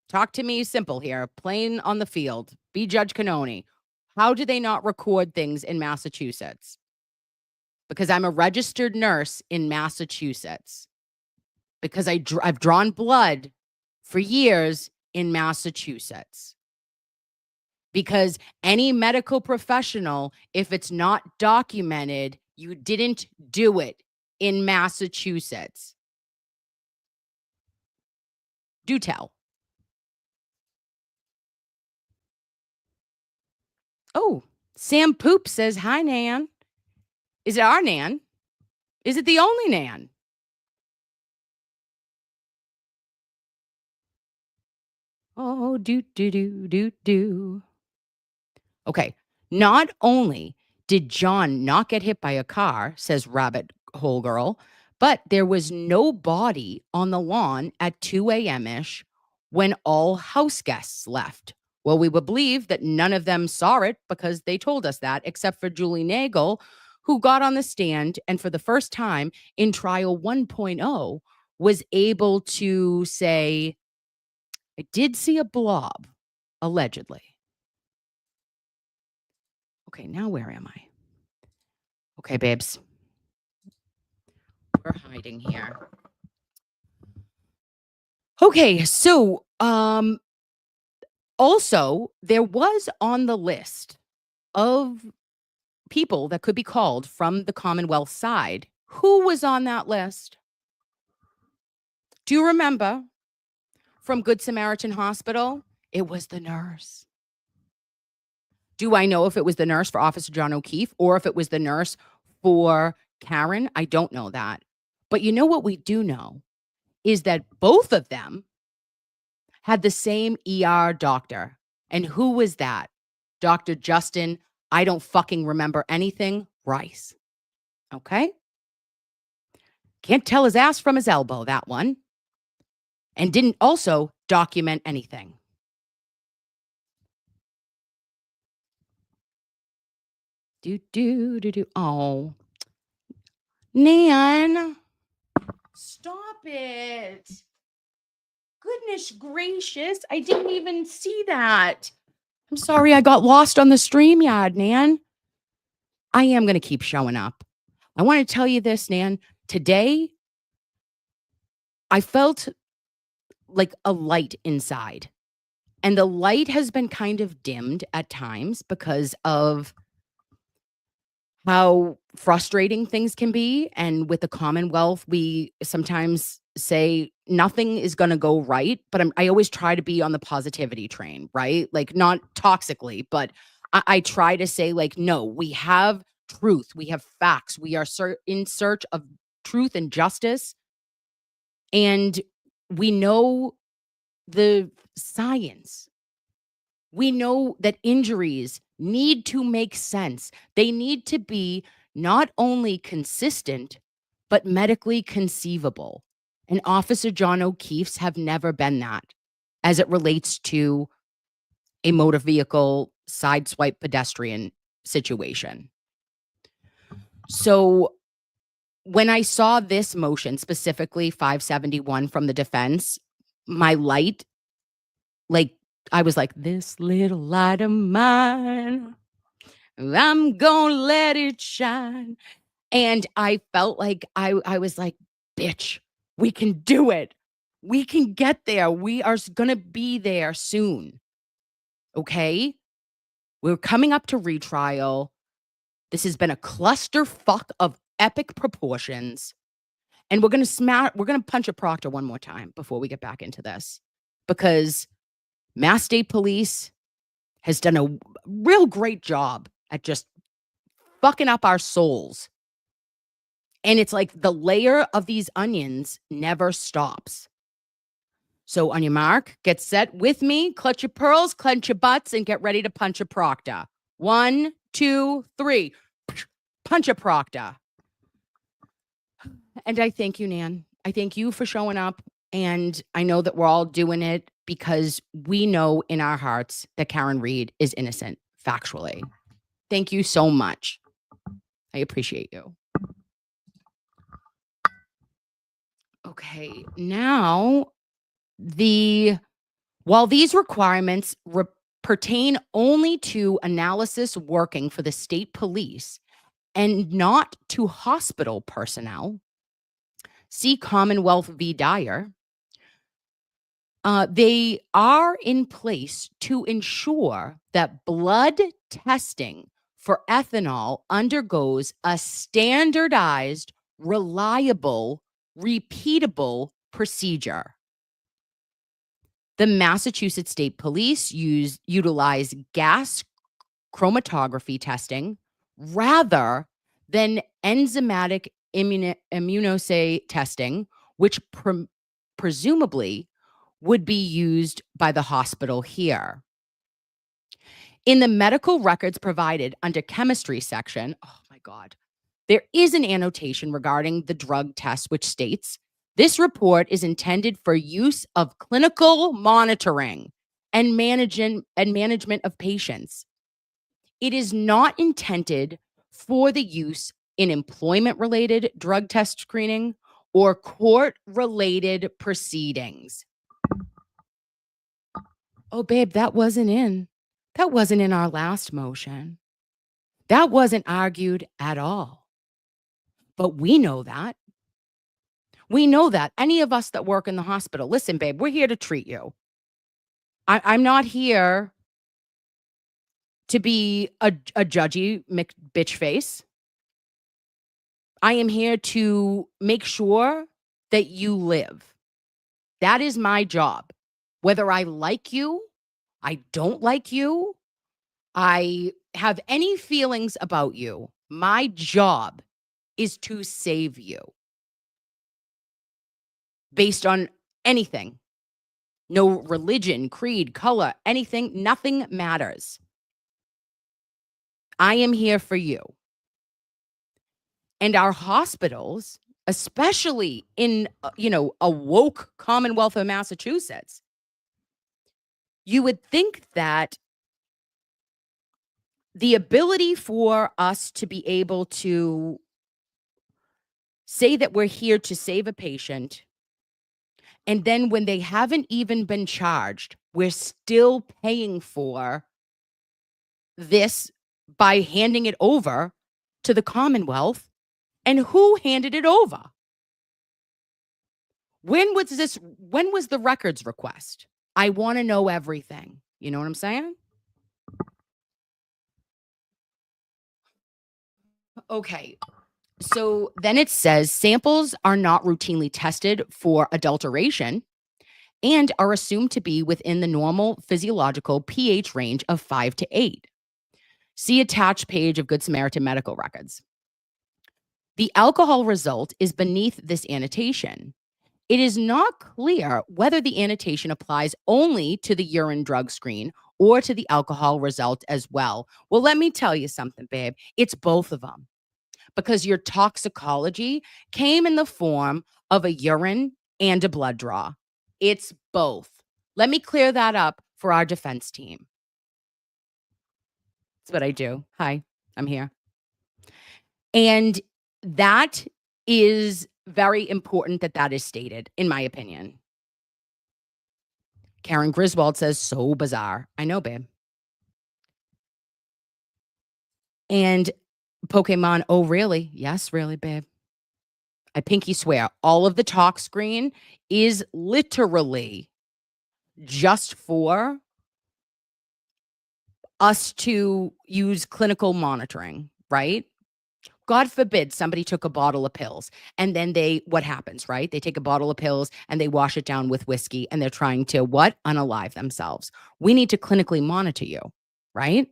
Talk to me simple here. Plain on the field. Be Judge Cannoni. How do they not record things in Massachusetts? Because I'm a registered nurse in Massachusetts. Because I've drawn blood for years in Massachusetts. Because any medical professional, if it's not documented, you didn't do it in Massachusetts. Do tell. Oh, Sam Poop says, hi, Nan. Is it our Nan? Is it the only Nan? Oh, do. Okay. Not only did John not get hit by a car, says Rabbit Hole Girl, but there was no body on the lawn at 2 a.m. ish when all house guests left. Well, we would believe that none of them saw it because they told us that, except for Julie Nagel, who got on the stand and for the first time in trial 1.0 was able to say, I did see a blob, allegedly. Okay, now where am I? Okay, babes. We're hiding here. Okay, so also there was on the list of people that could be called from the Commonwealth side. Who was on that list? Do you remember from Good Samaritan Hospital? It was the nurse. Do I know if it was the nurse for Officer John O'Keefe or if it was the nurse for Karen? I don't know that. But you know what we do know is that both of them had the same ER doctor. And who was that? Dr. Justin, I don't fucking remember anything, Rice. Okay? Can't tell his ass from his elbow, that one. And didn't also document anything. Do. Oh. Nan. Stop it. Goodness gracious. I didn't even see that. I'm sorry I got lost on the StreamYard, Nan. I am going to keep showing up. I want to tell you this, Nan. Today, I felt like a light inside. And the light has been kind of dimmed at times because of how frustrating things can be. And with the Commonwealth, we sometimes say nothing is going to go right, but I always try to be on the positivity train, right? Like not toxically, but I try to say like, no, we have truth. We have facts. We are in search of truth and justice. And we know the science. We know that injuries need to make sense. They need to be not only consistent, but medically conceivable. And Officer John O'Keefe's have never been that as it relates to a motor vehicle sideswipe pedestrian situation. So when I saw this motion, specifically 571 from the defense, my light, like, I was like, this little light of mine, I'm gonna let it shine. And I felt like I was like, bitch, we can do it. We can get there. We are gonna be there soon. Okay? We're coming up to retrial. This has been a clusterfuck of epic proportions. And we're gonna punch a Proctor one more time before we get back into this. Because Mass State Police has done a real great job at just fucking up our souls. And it's like the layer of these onions never stops. So on your mark, get set with me, clutch your pearls, clench your butts, and get ready to punch a Proctor. 1, 2, 3. Punch a Proctor. And I thank you, Nan. I thank you for showing up. And I know that we're all doing it because we know in our hearts that Karen Read is innocent, factually. Thank you so much. I appreciate you. Okay, now while these requirements pertain only to analysis working for the state police and not to hospital personnel, see Commonwealth v. Dyer, they are in place to ensure that blood testing for ethanol undergoes a standardized, reliable, repeatable procedure. The Massachusetts State Police utilize gas chromatography testing rather than enzymatic immunoassay testing, which presumably would be used by the hospital here. In the medical records provided under chemistry section, oh my God, there is an annotation regarding the drug test which states, this report is intended for use of clinical monitoring and management of patients. It is not intended for the use in employment-related drug test screening or court-related proceedings. Oh, babe, that wasn't in our last motion. That wasn't argued at all. But we know that. We know that. Any of us that work in the hospital, listen, babe, we're here to treat you. I'm not here to be a judgy bitch face. I am here to make sure that you live. That is my job. Whether I like you, I don't like you, I have any feelings about you, my job is to save you. Based on anything. No religion, creed, color, anything, nothing matters. I am here for you. And our hospitals, especially in, a woke Commonwealth of Massachusetts, you would think that the ability for us to be able to say that we're here to save a patient, and then when they haven't even been charged, we're still paying for this by handing it over to the Commonwealth. And who handed it over? When was the records request? I want to know everything. You know what I'm saying? Okay. So then it says samples are not routinely tested for adulteration and are assumed to be within the normal physiological pH range of 5 to 8. See attached page of Good Samaritan medical records. The alcohol result is beneath this annotation. It is not clear whether the annotation applies only to the urine drug screen or to the alcohol result as well. Well, let me tell you something, babe. It's both of them. Because your toxicology came in the form of a urine and a blood draw. It's both. Let me clear that up for our defense team. That's what I do. Hi, I'm here. And that is very important that is stated, in my opinion. Karen Griswold says, so bizarre. I know, babe. And Pokemon, oh, really? Yes, really, babe. I pinky swear, all of the talk screen is literally just for us to use clinical monitoring, right? God forbid somebody took a bottle of pills and then what happens, right? They take a bottle of pills and they wash it down with whiskey and they're trying to what? Unalive themselves. We need to clinically monitor you, right?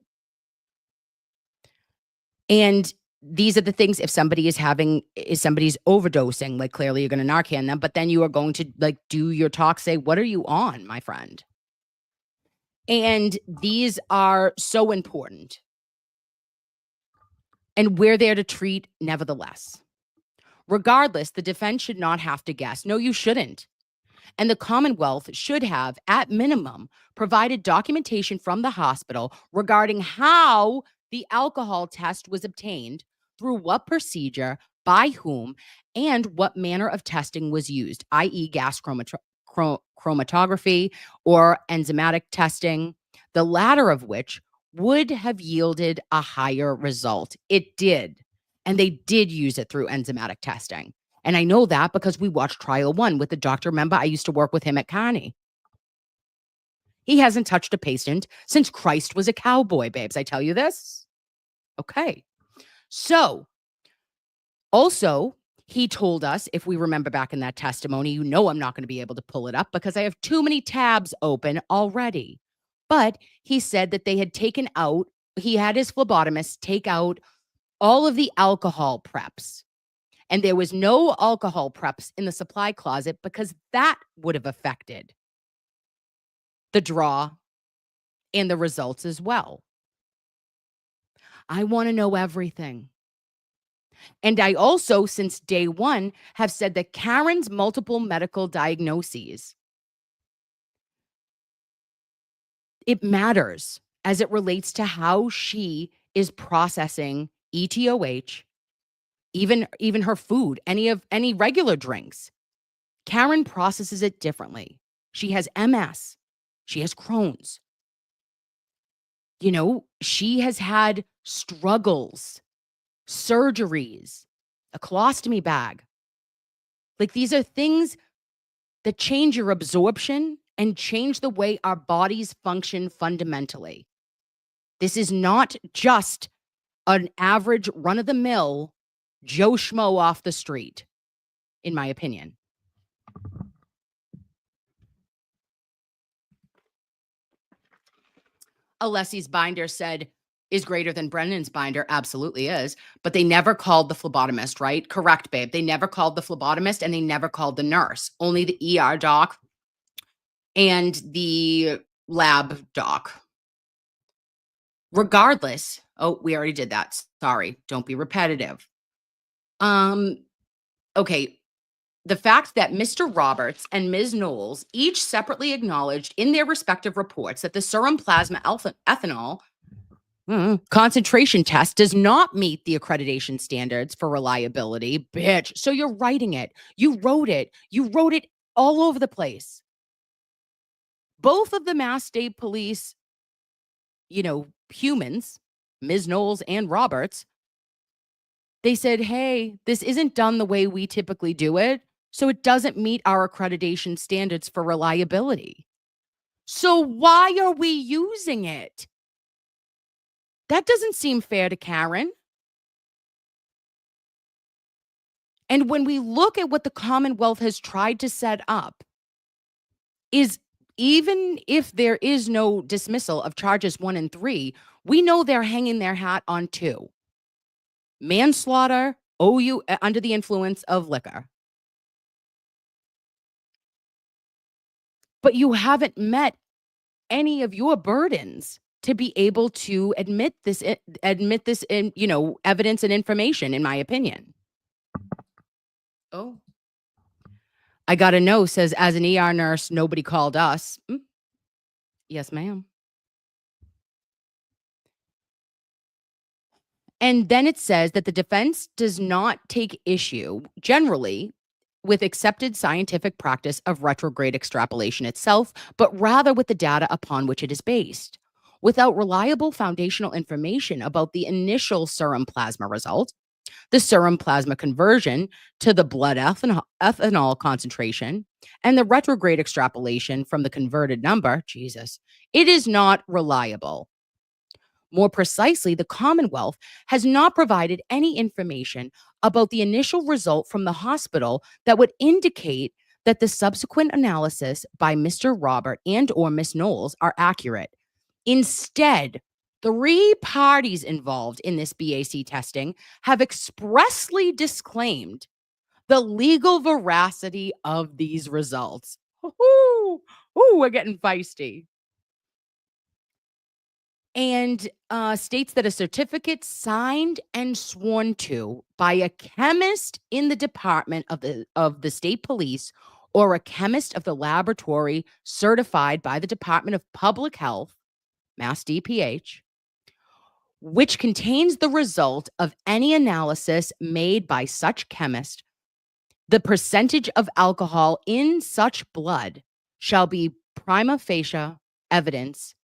And these are the things, if somebody is somebody's overdosing, like clearly you're going to Narcan them, but then you are going to like do your talk, say, what are you on, my friend? And these are so important. And we're there to treat nevertheless. Regardless, the defense should not have to guess. No, you shouldn't. And the Commonwealth should have, at minimum, provided documentation from the hospital regarding how the alcohol test was obtained, through what procedure, by whom, and what manner of testing was used, i.e. gas chromatography or enzymatic testing, the latter of which would have yielded a higher result. It did. And they did use it through enzymatic testing. And I know that because we watched Trial 1 with the doctor. Remember, I used to work with him at Kearney. He hasn't touched a patient since Christ was a cowboy, babes. I tell you this. Okay. So, also, he told us, if we remember back in that testimony, I'm not going to be able to pull it up because I have too many tabs open already. But he said that they had taken out, he had his phlebotomist take out all of the alcohol preps. And there was no alcohol preps in the supply closet because that would have affected the draw, and the results as well. I want to know everything. And I also, since day one, have said that Karen's multiple medical diagnoses, it matters as it relates to how she is processing ETOH, even her food, any regular drinks. Karen processes it differently. She has MS. She has Crohn's. You know, she has had struggles, surgeries, a colostomy bag. Like, these are things that change your absorption and change the way our bodies function fundamentally. This is not just an average run-of-the-mill Joe Schmo off the street, in my opinion. Alessi's binder said is greater than Brennan's binder. Absolutely is. But they never called the phlebotomist, right? Correct, babe. They never called the phlebotomist and they never called the nurse. Only the ER doc and the lab doc. Regardless. Oh, we already did that. Sorry. Don't be repetitive. Okay. The fact that Mr. Roberts and Ms. Knowles each separately acknowledged in their respective reports that the serum plasma ethanol concentration test does not meet the accreditation standards for reliability. Bitch. So you're writing it. You wrote it. You wrote it all over the place. Both of the Mass State Police, humans, Ms. Knowles and Roberts, they said, hey, this isn't done the way we typically do it. So it doesn't meet our accreditation standards for reliability. So why are we using it? That doesn't seem fair to Karen. And when we look at what the Commonwealth has tried to set up, is even if there is no dismissal of charges 1 and 3, we know they're hanging their hat on 2. Manslaughter, under the influence of liquor. But you haven't met any of your burdens to be able to admit this in, evidence and information, in my opinion. Oh. I got a no, says, as an ER nurse, nobody called us. Yes, ma'am. And then it says that the defense does not take issue generally with accepted scientific practice of retrograde extrapolation itself, but rather with the data upon which it is based. Without reliable foundational information about the initial serum plasma result, the serum plasma conversion to the blood ethanol concentration, and the retrograde extrapolation from the converted number, Jesus, it is not reliable. More precisely, the Commonwealth has not provided any information about the initial result from the hospital that would indicate that the subsequent analysis by Mr. Robert and or Miss Knowles are accurate. Instead, 3 parties involved in this BAC testing have expressly disclaimed the legal veracity of these results. Ooh, we're getting feisty. And states that a certificate signed and sworn to by a chemist in the department of the state police or a chemist of the laboratory certified by the Department of Public Health, Mass DPH, which contains the result of any analysis made by such chemist, the percentage of alcohol in such blood shall be prima facie evidence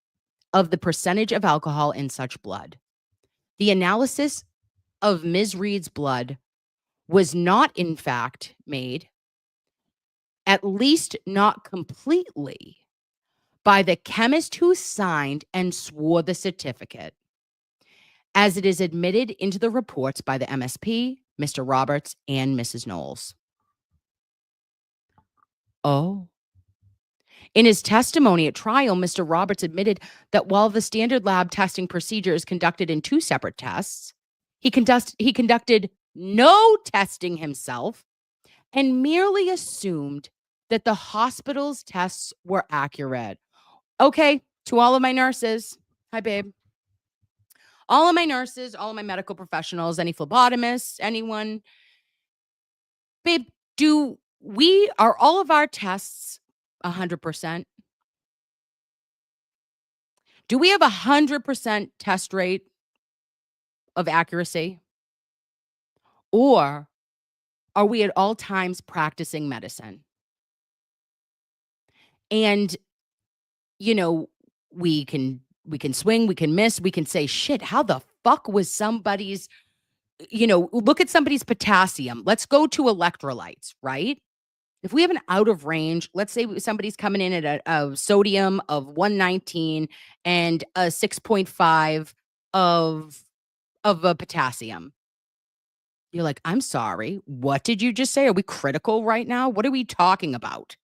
of the percentage of alcohol in such blood. The analysis of Ms. Read's blood was not, in fact, made, at least not completely, by the chemist who signed and swore the certificate, as it is admitted into the reports by the MSP, Mr. Roberts, and Mrs. Knowles. Oh. In his testimony at trial, Mr. Roberts admitted that while the standard lab testing procedure is conducted in 2 separate tests, he conducted no testing himself and merely assumed that the hospital's tests were accurate. Okay, to all of my nurses. Hi, babe. All of my nurses, all of my medical professionals, any phlebotomists, anyone. Babe, are all of our tests 100%? Do we have 100% test rate of accuracy? Or are we at all times practicing medicine? And, you know, we can swing, we can miss, we can say, shit, how the fuck was somebody's, look at somebody's potassium. Let's go to electrolytes, right? If we have an out of range, let's say somebody's coming in at a sodium of 119 and a 6.5 of a potassium. You're like, I'm sorry. What did you just say? Are we critical right now? What are we talking about?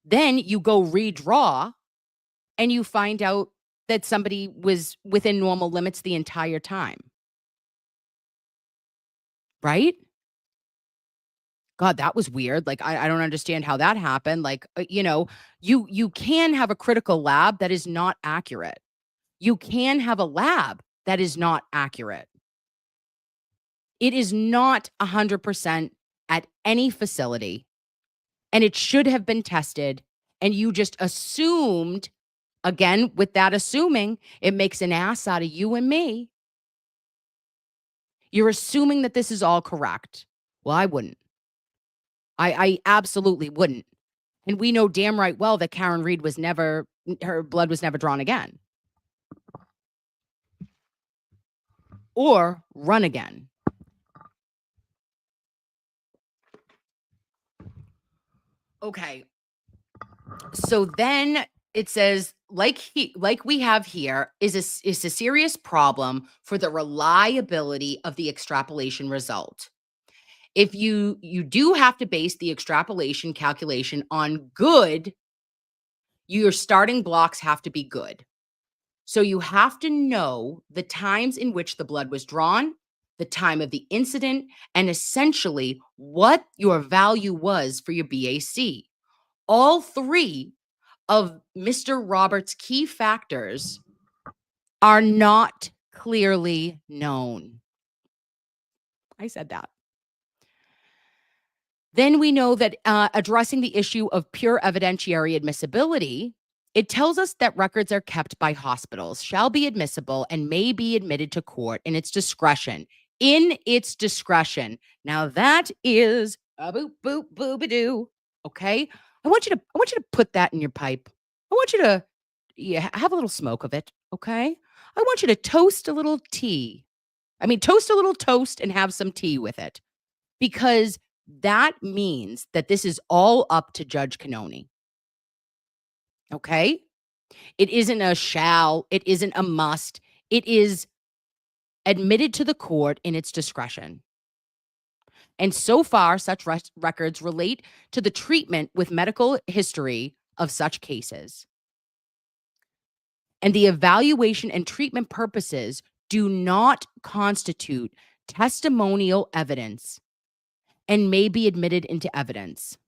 Then you go redraw and you find out that somebody was within normal limits the entire time. Right? God, that was weird. Like, I don't understand how that happened. Like, you can have a critical lab that is not accurate. You can have a lab that is not accurate. It is not 100% at any facility, and it should have been tested, and you just assumed, again, with that assuming, it makes an ass out of you and me. You're assuming that this is all correct. Well, I wouldn't. I absolutely wouldn't. And we know damn right well that Karen Read her blood was never drawn again. Or run again. Okay. So then it says, like we have here, is a serious problem for the reliability of the extrapolation result. If you do have to base the extrapolation calculation on good, your starting blocks have to be good. So you have to know the times in which the blood was drawn, the time of the incident, and essentially what your value was for your BAC. All three of Mr. Roberts' key factors are not clearly known. I said that. Then we know that addressing the issue of pure evidentiary admissibility, it tells us that records are kept by hospitals, shall be admissible, and may be admitted to court in its discretion. In its discretion. Now that is a boop boop boop-a-doo. Okay. I want you to put that in your pipe. I want you to have a little smoke of it. Okay. I want you to toast a little tea. Toast a little toast and have some tea with it. Because that means that this is all up to Judge Cannoni. Okay? It isn't a shall, it isn't a must. It is admitted to the court in its discretion. And so far, such records relate to the treatment with medical history of such cases. And the evaluation and treatment purposes do not constitute testimonial evidence and may be admitted into evidence.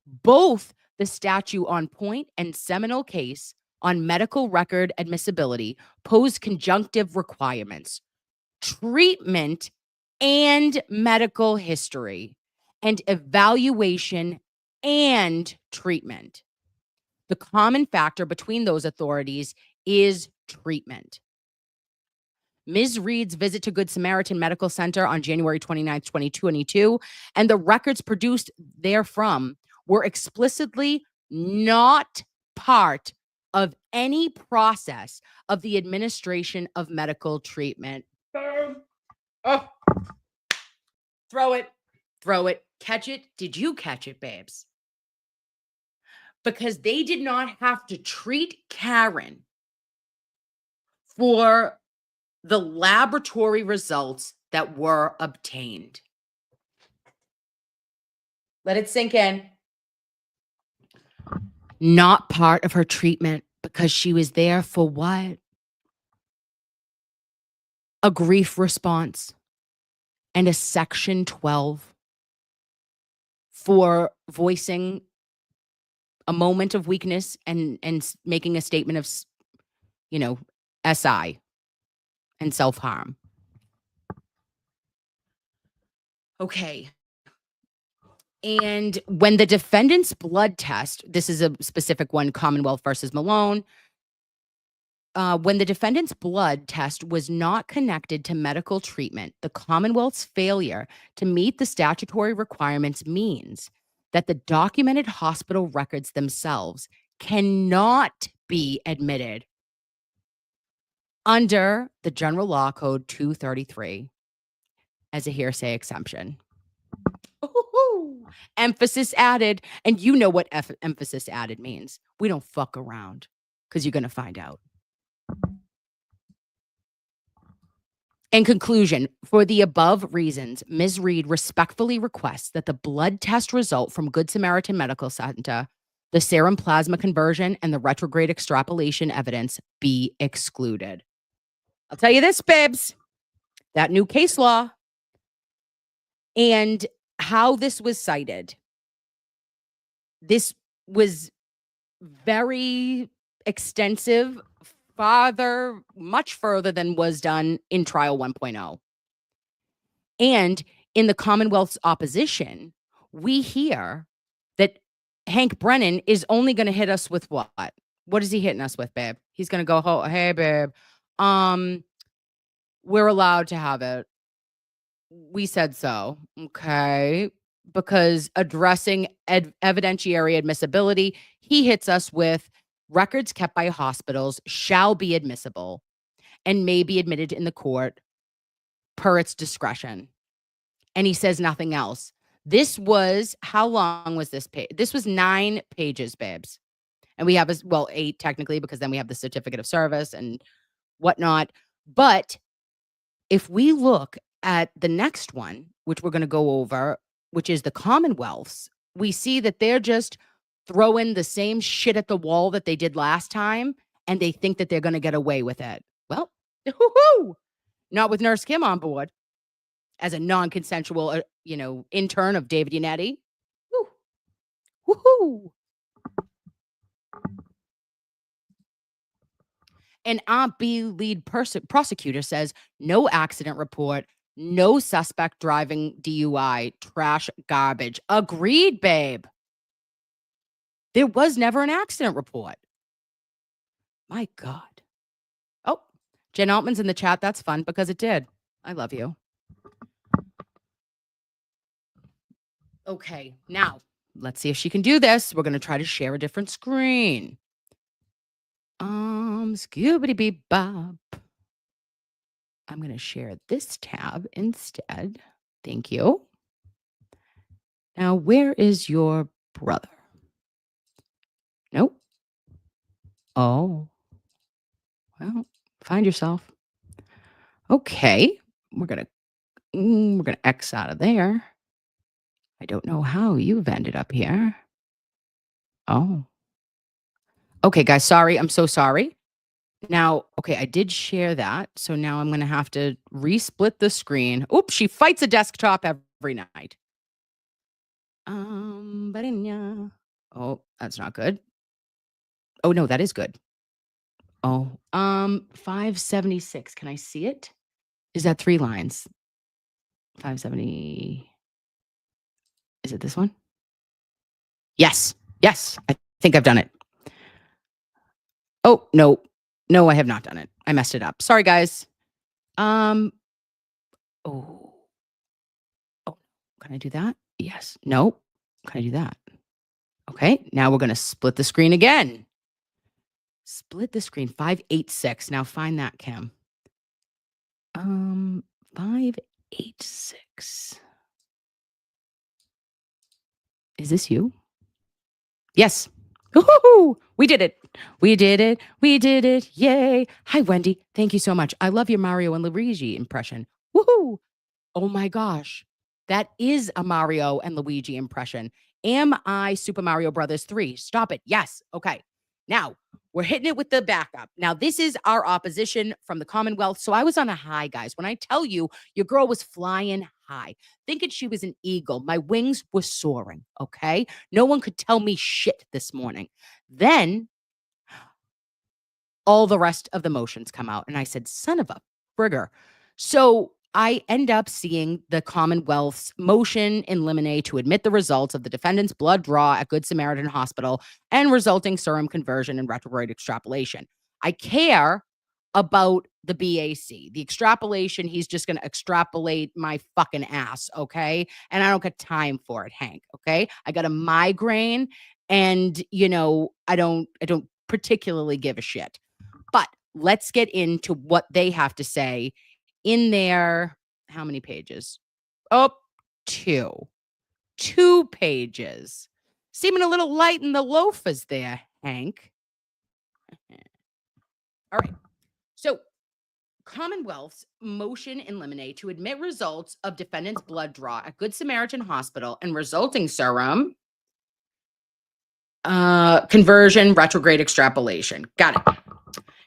Both the statute on point and seminal case on medical record admissibility pose conjunctive requirements, treatment and medical history, and evaluation and treatment. The common factor between those authorities is treatment. Ms. Reed's visit to Good Samaritan Medical Center on January 29th, 2022, and the records produced therefrom were explicitly not part of any process of the administration of medical treatment. Oh, throw it, catch it. Did you catch it, babes? Because they did not have to treat Karen for the laboratory results that were obtained. Let it sink in. Not part of her treatment because she was there for what? A grief response and a Section 12 for voicing a moment of weakness and making a statement of, SI and self-harm. Okay. And when the defendant's blood test, this is a specific one, Commonwealth versus Malone. When the defendant's blood test was not connected to medical treatment, the Commonwealth's failure to meet the statutory requirements means that the documented hospital records themselves cannot be admitted under the General Law Code 233 as a hearsay exemption. Ooh, emphasis added. And you know what emphasis added means. We don't fuck around, because you're going to find out. In conclusion, for the above reasons, Ms. Read respectfully requests that the blood test result from Good Samaritan Medical Center, the serum plasma conversion, and the retrograde extrapolation evidence be excluded. I'll tell you this, babes, that new case law and how this was cited. This was very extensive, much further than was done in trial 1.0. And in the Commonwealth's opposition, we hear that Hank Brennan is only going to hit us with what? What is he hitting us with, babe? He's going to go, oh, hey, babe, we're allowed to have it. We said so. Okay. Because addressing evidentiary admissibility, he hits us with records kept by hospitals shall be admissible and may be admitted in the court per its discretion. And he says nothing else. This was, how long was this page? This was 9 pages, babes. And we have, 8 technically, because then we have the certificate of service and whatnot. But if we look at the next one, which we're going to go over, which is the Commonwealth's, we see that they're just throwing the same shit at the wall that they did last time, and they think that they're going to get away with it. Well, not with Nurse Kim on board as a non-consensual, intern of David Yannetti. Woohoo! An Aunt B lead prosecutor says no accident report, no suspect driving DUI, trash, garbage. Agreed, babe. There was never an accident report. My God. Oh, Jen Altman's in the chat. That's fun because it did. I love you. Okay, now let's see if she can do this. We're going to try to share a different screen. Scooby-Dee-Bop. I'm going to share this tab instead. Thank you. Now, where is your brother? Nope. Oh. Well, find yourself. Okay. We're going to X out of there. I don't know how you've ended up here. Oh. Okay, guys, sorry. I'm so sorry. Now, okay, I did share that. So now I'm going to have to resplit the screen. Oops, she fights a desktop every night. Oh, that's not good. Oh, no, that is good. Oh, 576. Can I see it? Is that 3 lines? 570. Is it this one? Yes. Yes. I think I've done it. Oh, no. No, I have not done it. I messed it up. Sorry, guys. Oh, can I do that? Yes. No. Can I do that? Okay. Now we're going to split the screen again. Split the screen. 586. Now find that, Kim. 586. Is this you? Yes. Woo-hoo-hoo! We did it. We did it. We did it. Yay. Hi, Wendy. Thank you so much. I love your Mario and Luigi impression. Woohoo. Oh my gosh. That is a Mario and Luigi impression. Am I Super Mario Brothers 3? Stop it. Yes. Okay. Now, we're hitting it with the backup. Now, this is our opposition from the Commonwealth. So I was on a high, guys. When I tell you, your girl was flying high, thinking she was an eagle. My wings were soaring, okay? No one could tell me shit this morning. Then all the rest of the motions come out. And I said, son of a frigger. So I end up seeing the Commonwealth's motion in limine to admit the results of the defendant's blood draw at Good Samaritan Hospital and resulting serum conversion and retrograde extrapolation. I care about the BAC, the extrapolation. He's just going to extrapolate my fucking ass. Okay. And I don't got time for it, Hank. Okay. I got a migraine and, I don't particularly give a shit. But let's get into what they have to say in their, how many pages? Oh, two pages. Seeming a little light in the loafers there, Hank. All right. So Commonwealth's motion in limine to admit results of defendant's blood draw at Good Samaritan Hospital and resulting serum conversion, retrograde extrapolation. Got it.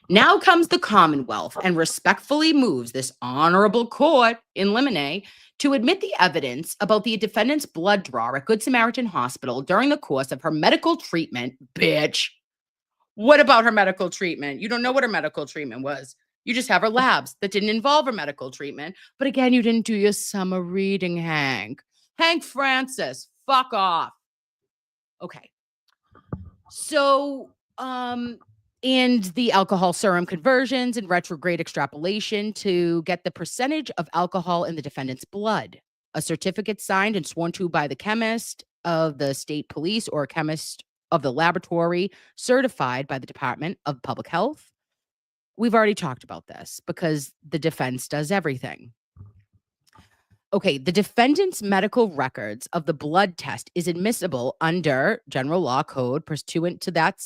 Now comes the Commonwealth and respectfully moves this honorable court in limine to admit the evidence about the defendant's blood draw at Good Samaritan Hospital during the course of her medical treatment. Bitch. What about her medical treatment? You don't know what her medical treatment was. You just have her labs that didn't involve her medical treatment. But again, you didn't do your summer reading, Hank. Hank Francis, fuck off. Okay. So, and the alcohol serum conversions and retrograde extrapolation to get the percentage of alcohol in the defendant's blood. A certificate signed and sworn to by the chemist of the state police or a chemist of the laboratory certified by the Department of Public Health. We've already talked about this because the defense does everything. Okay, the defendant's medical records of the blood test is admissible under General Law Code pursuant to that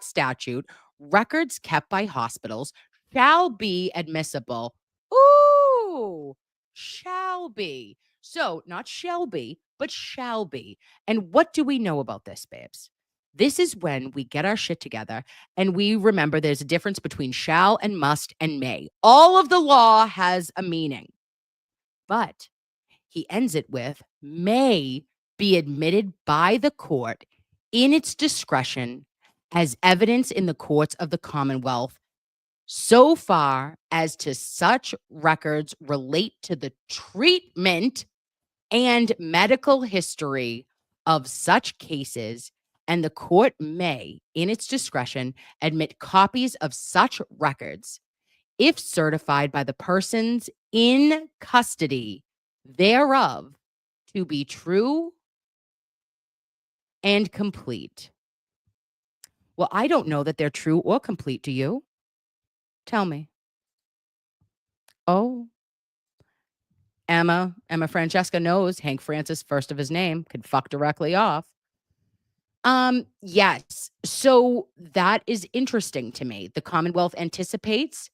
statute. Records kept by hospitals shall be admissible. Ooh, shall be. So not shall be, but shall be. And what do we know about this, babes? This is when we get our shit together and we remember there's a difference between shall and must and may. All of the law has a meaning. But he ends it with may be admitted by the court in its discretion as evidence in the courts of the Commonwealth so far as to such records relate to the treatment and medical history of such cases, and the court may, in its discretion, admit copies of such records if certified by the persons in custody thereof to be true and complete. Well, I don't know that they're true or complete. Do you? Tell me. Oh, Emma Francesca knows Hank Francis, first of his name, could fuck directly off. Yes. So that is interesting to me. The Commonwealth anticipates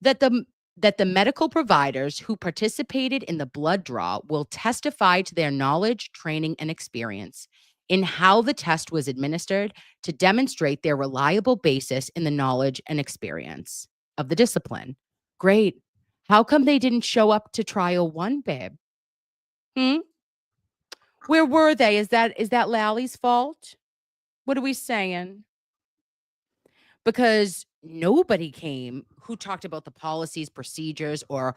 that the medical providers who participated in the blood draw will testify to their knowledge, training, and experience in how the test was administered to demonstrate their reliable basis in the knowledge and experience of the discipline. Great. How come they didn't show up to trial 1, babe? Where were they? Is that Lally's fault? What are we saying? Because nobody came who talked about the policies, procedures, or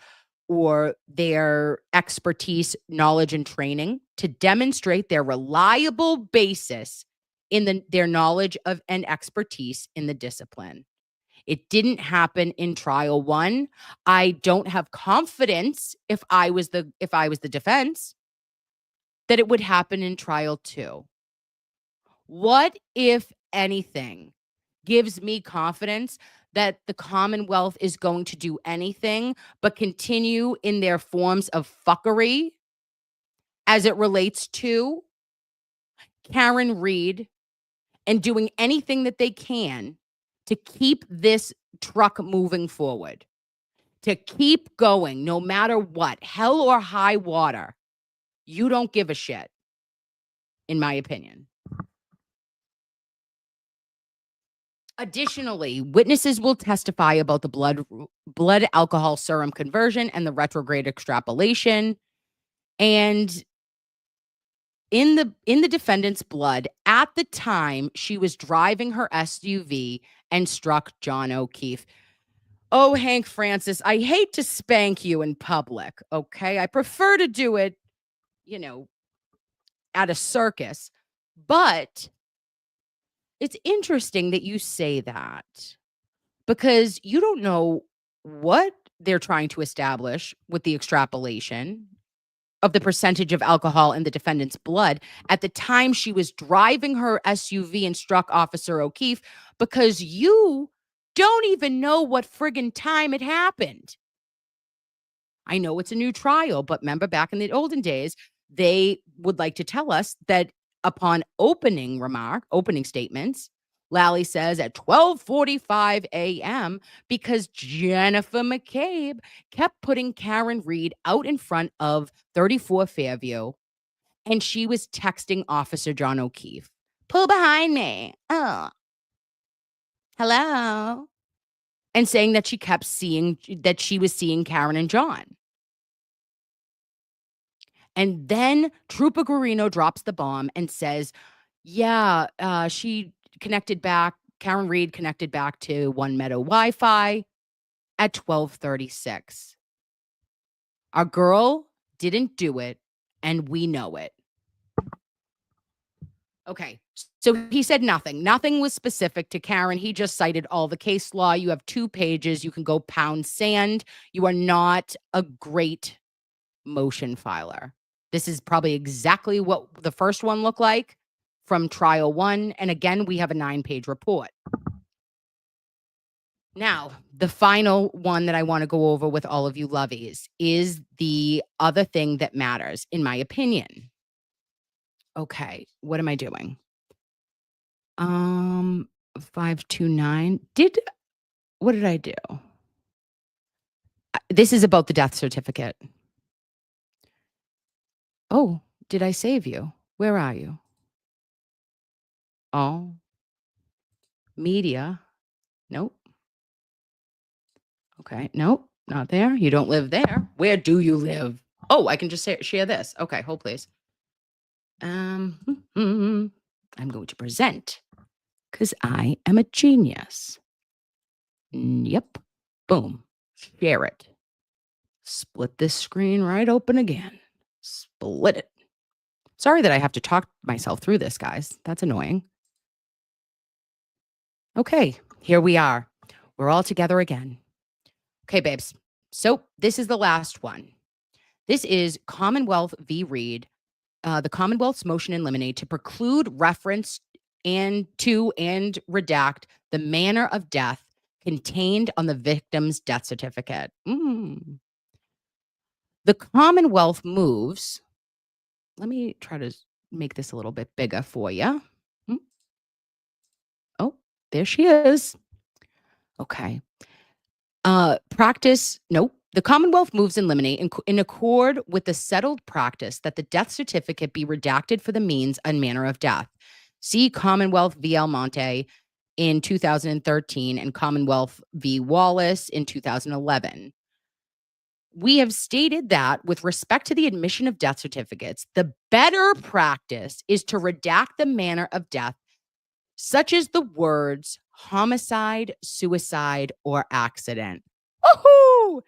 their expertise, knowledge, and training to demonstrate their reliable basis in their knowledge of and expertise in the discipline. It didn't happen in trial 1. I don't have confidence if I was the defense that it would happen in trial 2. What, if anything, gives me confidence that the Commonwealth is going to do anything but continue in their forms of fuckery as it relates to Karen Read and doing anything that they can to keep this truck moving forward, to keep going no matter what, hell or high water. You don't give a shit, in my opinion. Additionally, witnesses will testify about the blood alcohol serum conversion and the retrograde extrapolation. And in the defendant's blood at the time she was driving her SUV and struck John O'Keefe. Oh, Hank Francis, I hate to spank you in public, okay? I prefer to do it, at a circus. But it's interesting that you say that because you don't know what they're trying to establish with the extrapolation of the percentage of alcohol in the defendant's blood at the time she was driving her SUV and struck Officer O'Keefe, because you don't even know what friggin' time it happened. I know it's a new trial, but remember back in the olden days, they would like to tell us that upon opening statements, Lally says at 12:45 a.m. because Jennifer McCabe kept putting Karen Read out in front of 34 Fairview, and she was texting Officer John O'Keefe, "Pull behind me. Oh, hello." And saying that she was seeing Karen and John. And then Trooper Guarino drops the bomb and says, yeah, Karen Read connected back to One Meadow Wi-Fi at 12:36. Our girl didn't do it, and we know it. Okay, so he said nothing. Nothing was specific to Karen. He just cited all the case law. You have 2 pages. You can go pound sand. You are not a great motion filer. This is probably exactly what the first one looked like from trial 1. And again, we have a 9-page report. Now, the final one that I want to go over with all of you loveys is the other thing that matters, in my opinion. Okay, what am I doing? 529. What did I do? This is about the death certificate. Oh, did I save you? Where are you? Oh, media. Nope. Okay. Nope. Not there. You don't live there. Where do you live? Oh, I can just share this. Okay. Hold, please. I'm going to present because I am a genius. Yep. Boom. Share it. Split this screen right open again. Split it. Sorry that I have to talk myself through this, guys. That's annoying. Okay. Here we are. We're all together again. Okay, babes. So this is the last one. This is Commonwealth v. Read, the Commonwealth's motion in limine to preclude reference and redact the manner of death contained on the victim's death certificate. The Commonwealth moves. Let me try to make this a little bit bigger for you. Oh, there she is. Okay. The Commonwealth moves in limine in accord with the settled practice that the death certificate be redacted for the means and manner of death. See Commonwealth v. Almonte in 2013 and Commonwealth v. Wallace in 2011. We have stated that with respect to the admission of death certificates, the better practice is to redact the manner of death, such as the words homicide, suicide, or accident. Oh,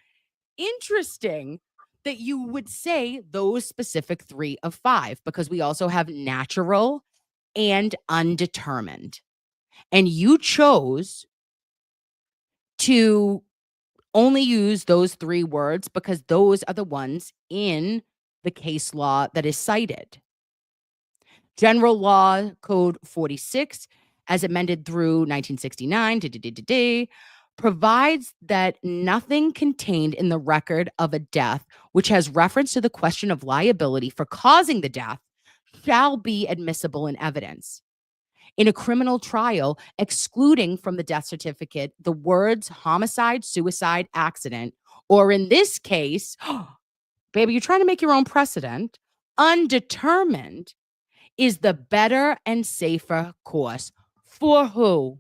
interesting that you would say those specific 3 of 5, because we also have natural and undetermined. And you chose to only use those 3 words because those are the ones in the case law that is cited. General Law Code 46, as amended through 1969, provides that nothing contained in the record of a death which has reference to the question of liability for causing the death shall be admissible in evidence. In a criminal trial, excluding from the death certificate the words homicide, suicide, accident, or in this case, baby, you're trying to make your own precedent, undetermined, is the better and safer course. For who?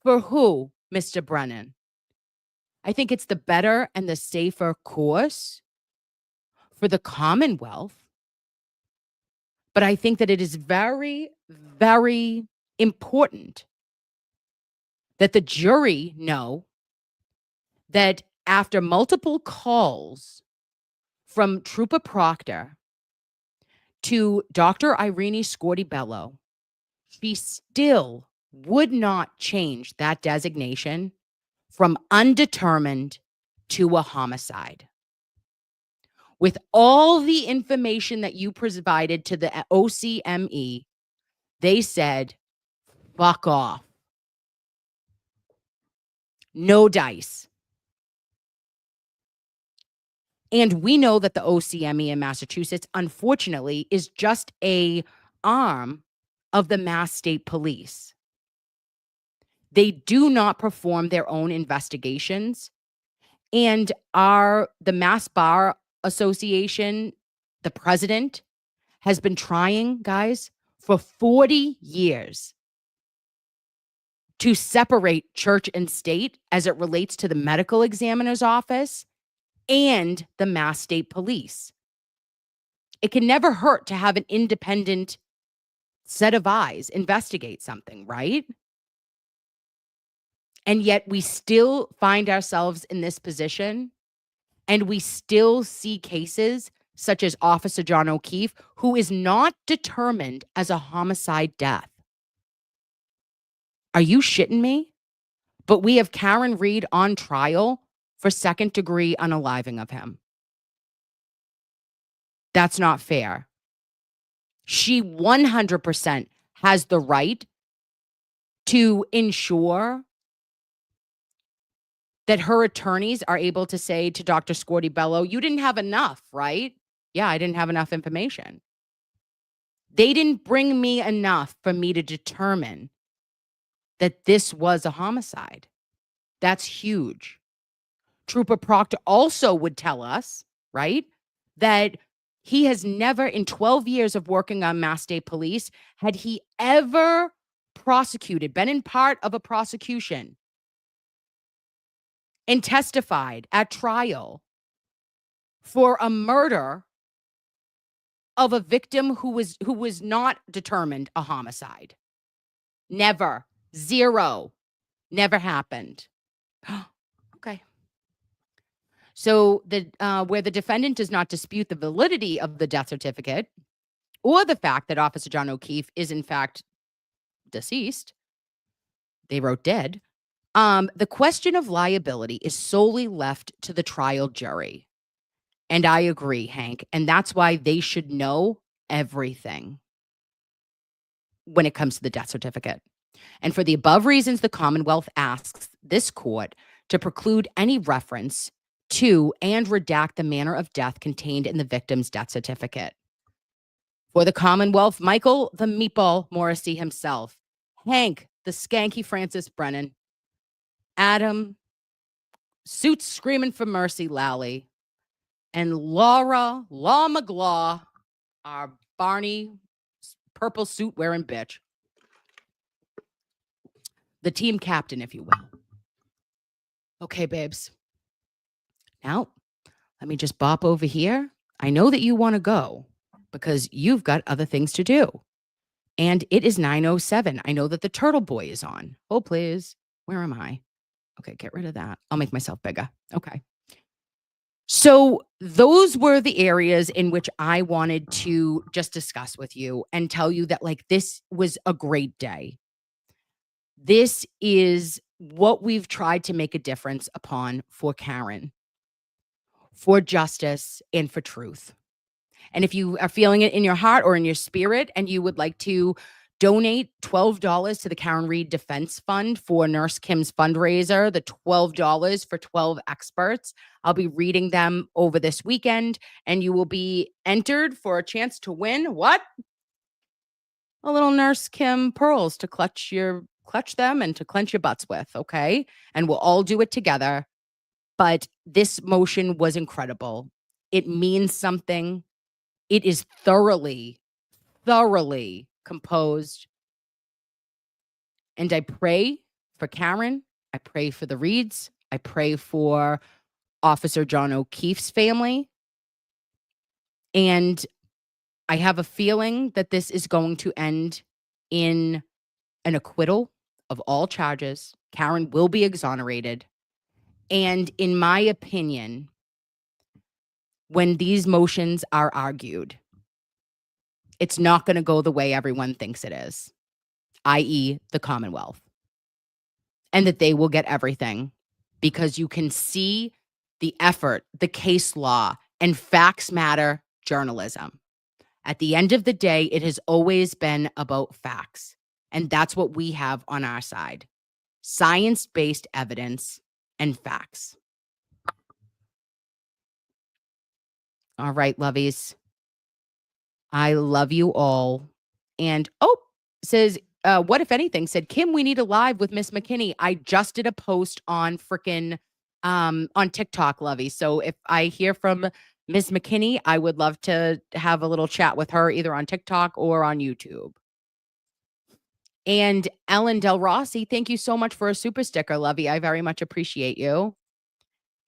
For who, Mr. Brennan? I think it's the better and the safer course for the Commonwealth. But I think that it is very, very important that the jury know that after multiple calls from Trooper Proctor to Dr. Irene Scortibello, she still would not change that designation from undetermined to a homicide. With all the information that you provided to the OCME, they said, fuck off. No dice. And we know that the OCME in Massachusetts, unfortunately, is just a arm of the Mass State Police. They do not perform their own investigations. And the Mass Bar Association, the president, has been trying, guys, for 40 years to separate church and state as it relates to the medical examiner's office and the Mass State Police. It can never hurt to have an independent set of eyes investigate something, right? And yet we still find ourselves in this position, and we still see cases such as Officer John O'Keefe, who is not determined as a homicide death. Are you shitting me? But we have Karen Read on trial for second-degree unaliving of him. That's not fair. She 100% has the right to ensure that her attorneys are able to say to Dr. Scortibello, you didn't have enough, right? Yeah, I didn't have enough information. They didn't bring me enough for me to determine that this was a homicide. That's huge. Trooper Proctor also would tell us, right, that he has never, in 12 years of working on Mass State Police, had he ever prosecuted, been in part of a prosecution, and testified at trial for a murder of a victim who was not determined a homicide. Never. Zero. Never happened. Okay. So where the defendant does not dispute the validity of the death certificate or the fact that Officer John O'Keefe is in fact deceased, they wrote dead, the question of liability is solely left to the trial jury. And I agree, Hank. And that's why they should know everything when it comes to the death certificate. And for the above reasons, the Commonwealth asks this court to preclude any reference to and redact the manner of death contained in the victim's death certificate. For the Commonwealth, Michael the Meatball Morrissey himself, Hank the Skanky Francis Brennan, Adam Suits Screaming for Mercy Lally, and Laura Law McGlaw, our Barney purple suit wearing bitch. The team captain, if you will. Okay, babes. Now, let me just bop over here. I know that you want to go because you've got other things to do. And it is 9:07. I know that the Turtle Boy is on. Oh, please. Where am I? Okay, get rid of that. I'll make myself bigger. Okay. So those were the areas in which I wanted to just discuss with you and tell you that, like, this was a great day. This is what we've tried to make a difference upon for Karen, for justice, and for truth. And if you are feeling it in your heart or in your spirit and you would like to donate $12 to the Karen Read Defense Fund for Nurse Kim's fundraiser, the $12 for 12 experts, I'll be reading them over this weekend, and you will be entered for a chance to win what? A little Nurse Kim pearls to clutch them and to clench your butts with, okay? And we'll all do it together. But this motion was incredible. It means something. It is thoroughly, thoroughly composed. And I pray for Karen. I pray for the Reeds. I pray for Officer John O'Keefe's family. And I have a feeling that this is going to end in an acquittal of all charges. Karen will be exonerated. And in my opinion, when these motions are argued, it's not going to go the way everyone thinks it is, i.e., the Commonwealth, and that they will get everything because you can see the effort, the case law, and facts matter journalism. At the end of the day, it has always been about facts, and that's what we have on our side: science-based evidence and facts. All right, loveys. I love you all. And says, what if anything? Said Kim, we need a live with Miss McKinney. I just did a post on frickin' on TikTok, lovey. So if I hear from Miss McKinney, I would love to have a little chat with her either on TikTok or on YouTube. And Ellen Del Rossi, thank you so much for a super sticker, lovey. I very much appreciate you.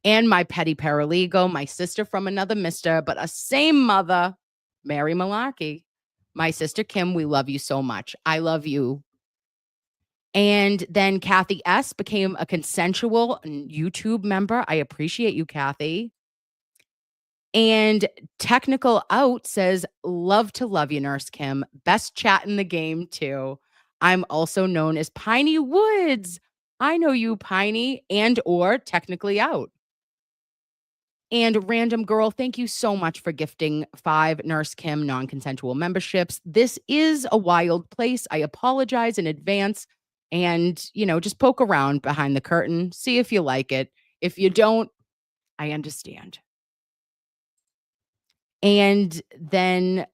And my petty paralegal, my sister from another mister, but a same mother, Mary Malarkey. My sister Kim, we love you so much. I love you. And then Kathy S. became a consensual YouTube member. I appreciate you, Kathy. And Technical Out says, love to love you, Nurse Kim. Best chat in the game, too. I'm also known as Piney Woods. I know you, Piney, and or Technically Out. And Random Girl, thank you so much for gifting 5 Nurse Kim non-consensual memberships. This is a wild place. I apologize in advance. And, just poke around behind the curtain. See if you like it. If you don't, I understand. And then,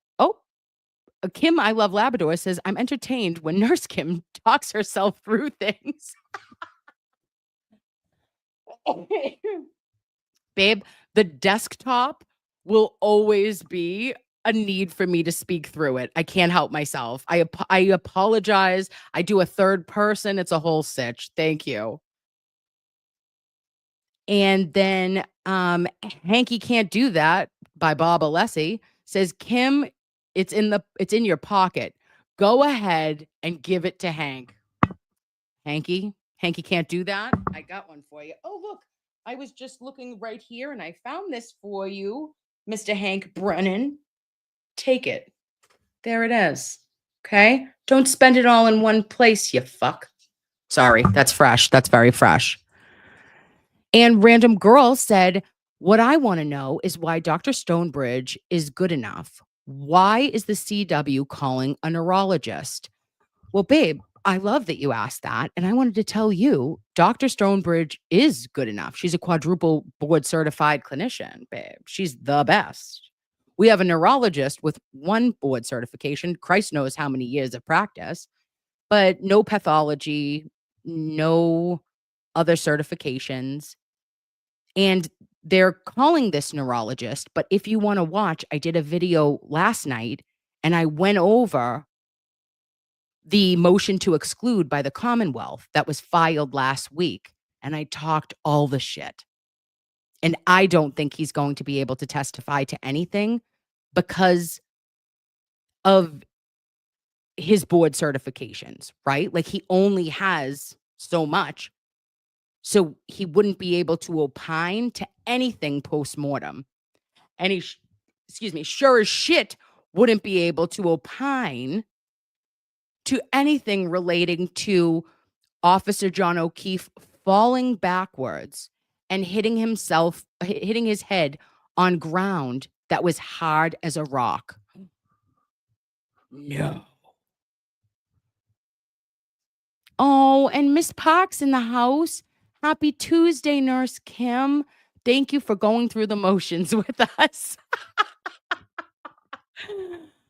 Kim, I Love Labrador says, I'm entertained when Nurse Kim talks herself through things. Babe, the desktop will always be a need for me to speak through it. I can't help myself. I apologize. I do a third person. It's a whole sitch. Thank you. And then Hanky Can't Do That by Bob Alessi says, Kim, it's in your pocket. Go ahead and give it to Hank. Hanky Can't Do That. I got one for you. Oh, look. I was just looking right here and I found this for you, Mr. Hank Brennan. Take it. There it is. Okay? Don't spend it all in one place, you fuck. Sorry, that's fresh. That's very fresh. And Random Girl said, what I want to know is why Dr. Stonebridge is good enough. Why is the CW calling a neurologist? Well, babe, I love that you asked that. And I wanted to tell you, Dr. Stonebridge is good enough. She's a quadruple board certified clinician, babe. She's the best. We have a neurologist with 1 board certification. Christ knows how many years of practice, but no pathology, no other certifications. And they're calling this neurologist. But if you want to watch, I did a video last night and I went over the motion to exclude by the Commonwealth that was filed last week. And I talked all the shit. And I don't think he's going to be able to testify to anything because of his board certifications, right? Like he only has so much. So he wouldn't be able to opine to anything post-mortem. And he, sure as shit wouldn't be able to opine to anything relating to Officer John O'Keefe falling backwards and hitting his head on ground that was hard as a rock. No. Oh, and Miss Parks in the house. Happy Tuesday, Nurse Kim. Thank you for going through the motions with us.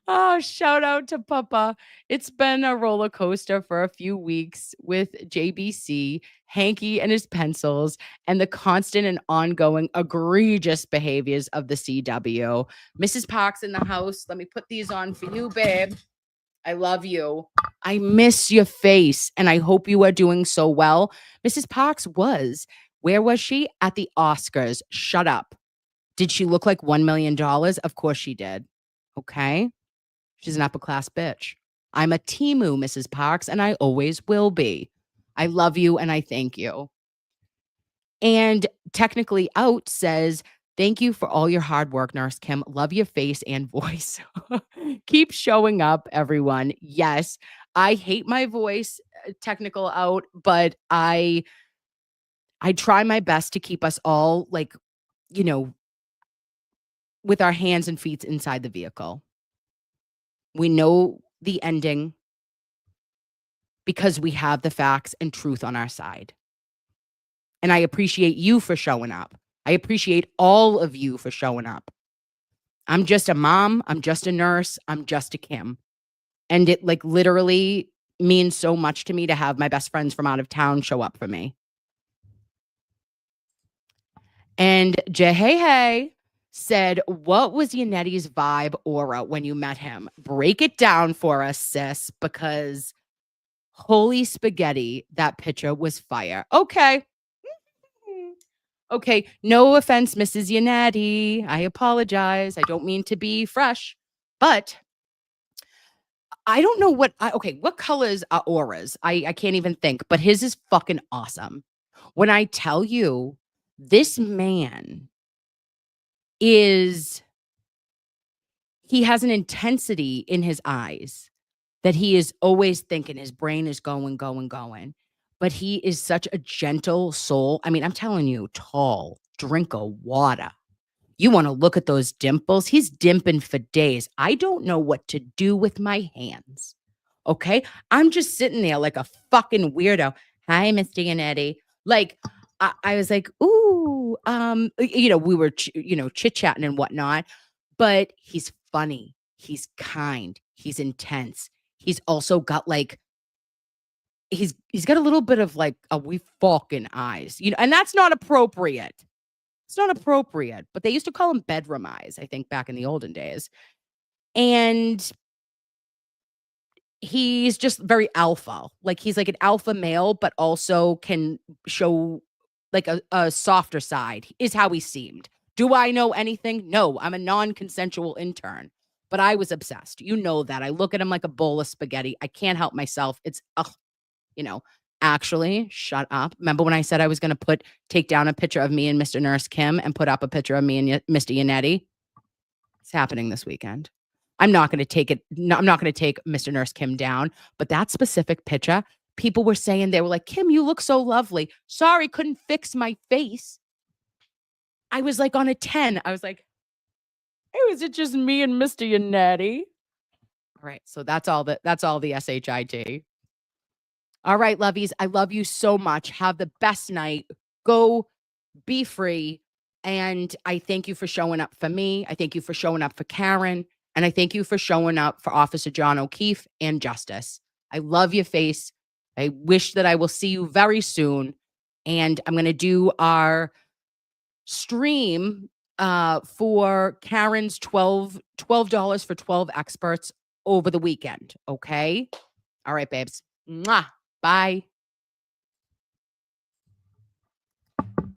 Oh, shout out to Papa. It's been a roller coaster for a few weeks with JBC, Hanky and his pencils, and the constant and ongoing egregious behaviors of the CW. Mrs. Parks in the house. Let me put these on for you, babe. I love you. I miss your face, and I hope you are doing so well. Mrs. Parks was. Where was she? At the Oscars. Shut up. Did she look like $1 million? Of course she did. Okay. She's an upper class bitch. I'm a Timu, Mrs. Parks, and I always will be. I love you and I thank you. And technically out says, thank you for all your hard work, Nurse Kim. Love your face and voice. Keep showing up, everyone. Yes, I hate my voice, technical out, but I try my best to keep us all like, you know, with our hands and feet inside the vehicle. We know the ending because we have the facts and truth on our side. And I appreciate you for showing up. I appreciate all of you for showing up. I'm just a mom. I'm just a nurse. I'm just a Kim. And it like literally means so much to me to have my best friends from out of town show up for me. And Jehehe said, what was Yanetti's vibe aura when you met him? Break it down for us, sis, because holy spaghetti, that picture was fire. Okay. Okay. No offense, Mrs. Yanetti. I apologize. I don't mean to be fresh, but I don't know what what colors are auras? I can't even think, but his is fucking awesome. When I tell you this man he has an intensity in his eyes that he is always thinking. His brain is going, going, going. But he is such a gentle soul. I mean, I'm telling you, tall, drink of water. You want to look at those dimples? He's dimping for days. I don't know what to do with my hands. Okay. I'm just sitting there like a fucking weirdo. Hi, Misty and Eddie. Like, I was like, ooh, we were, chit-chatting and whatnot, but he's funny. He's kind. He's intense. He's also got like, he's got a little bit of like a we fucking eyes, and that's not appropriate. It's not appropriate, but they used to call him bedroom eyes, I think, back in the olden days. And he's just very alpha. Like he's like an alpha male, but also can show like a softer side, is how he seemed. Do I know anything? No, I'm a non-consensual intern, but I was obsessed. You know that. I look at him like a bowl of spaghetti. I can't help myself. It's, actually, shut up. Remember when I said I was going to take down a picture of me and Mr. Nurse Kim and put up a picture of me and Mr. Yanetti? It's happening this weekend. I'm not going to take it. No, I'm not going to take Mr. Nurse Kim down, but that specific picture, people were saying, they were like, Kim, you look so lovely. Sorry, couldn't fix my face. I was like on a 10. I was like, hey, was it just me and Mr. Yanetti? All right. So that's all the SHIT. All right, lovies. I love you so much. Have the best night. Go be free. And I thank you for showing up for me. I thank you for showing up for Karen. And I thank you for showing up for Officer John O'Keefe and Justice. I love your face. I wish that I will see you very soon. And I'm going to do our stream for Karen's $12 for 12 experts over the weekend. Okay. All right, babes. Mwah. Bye.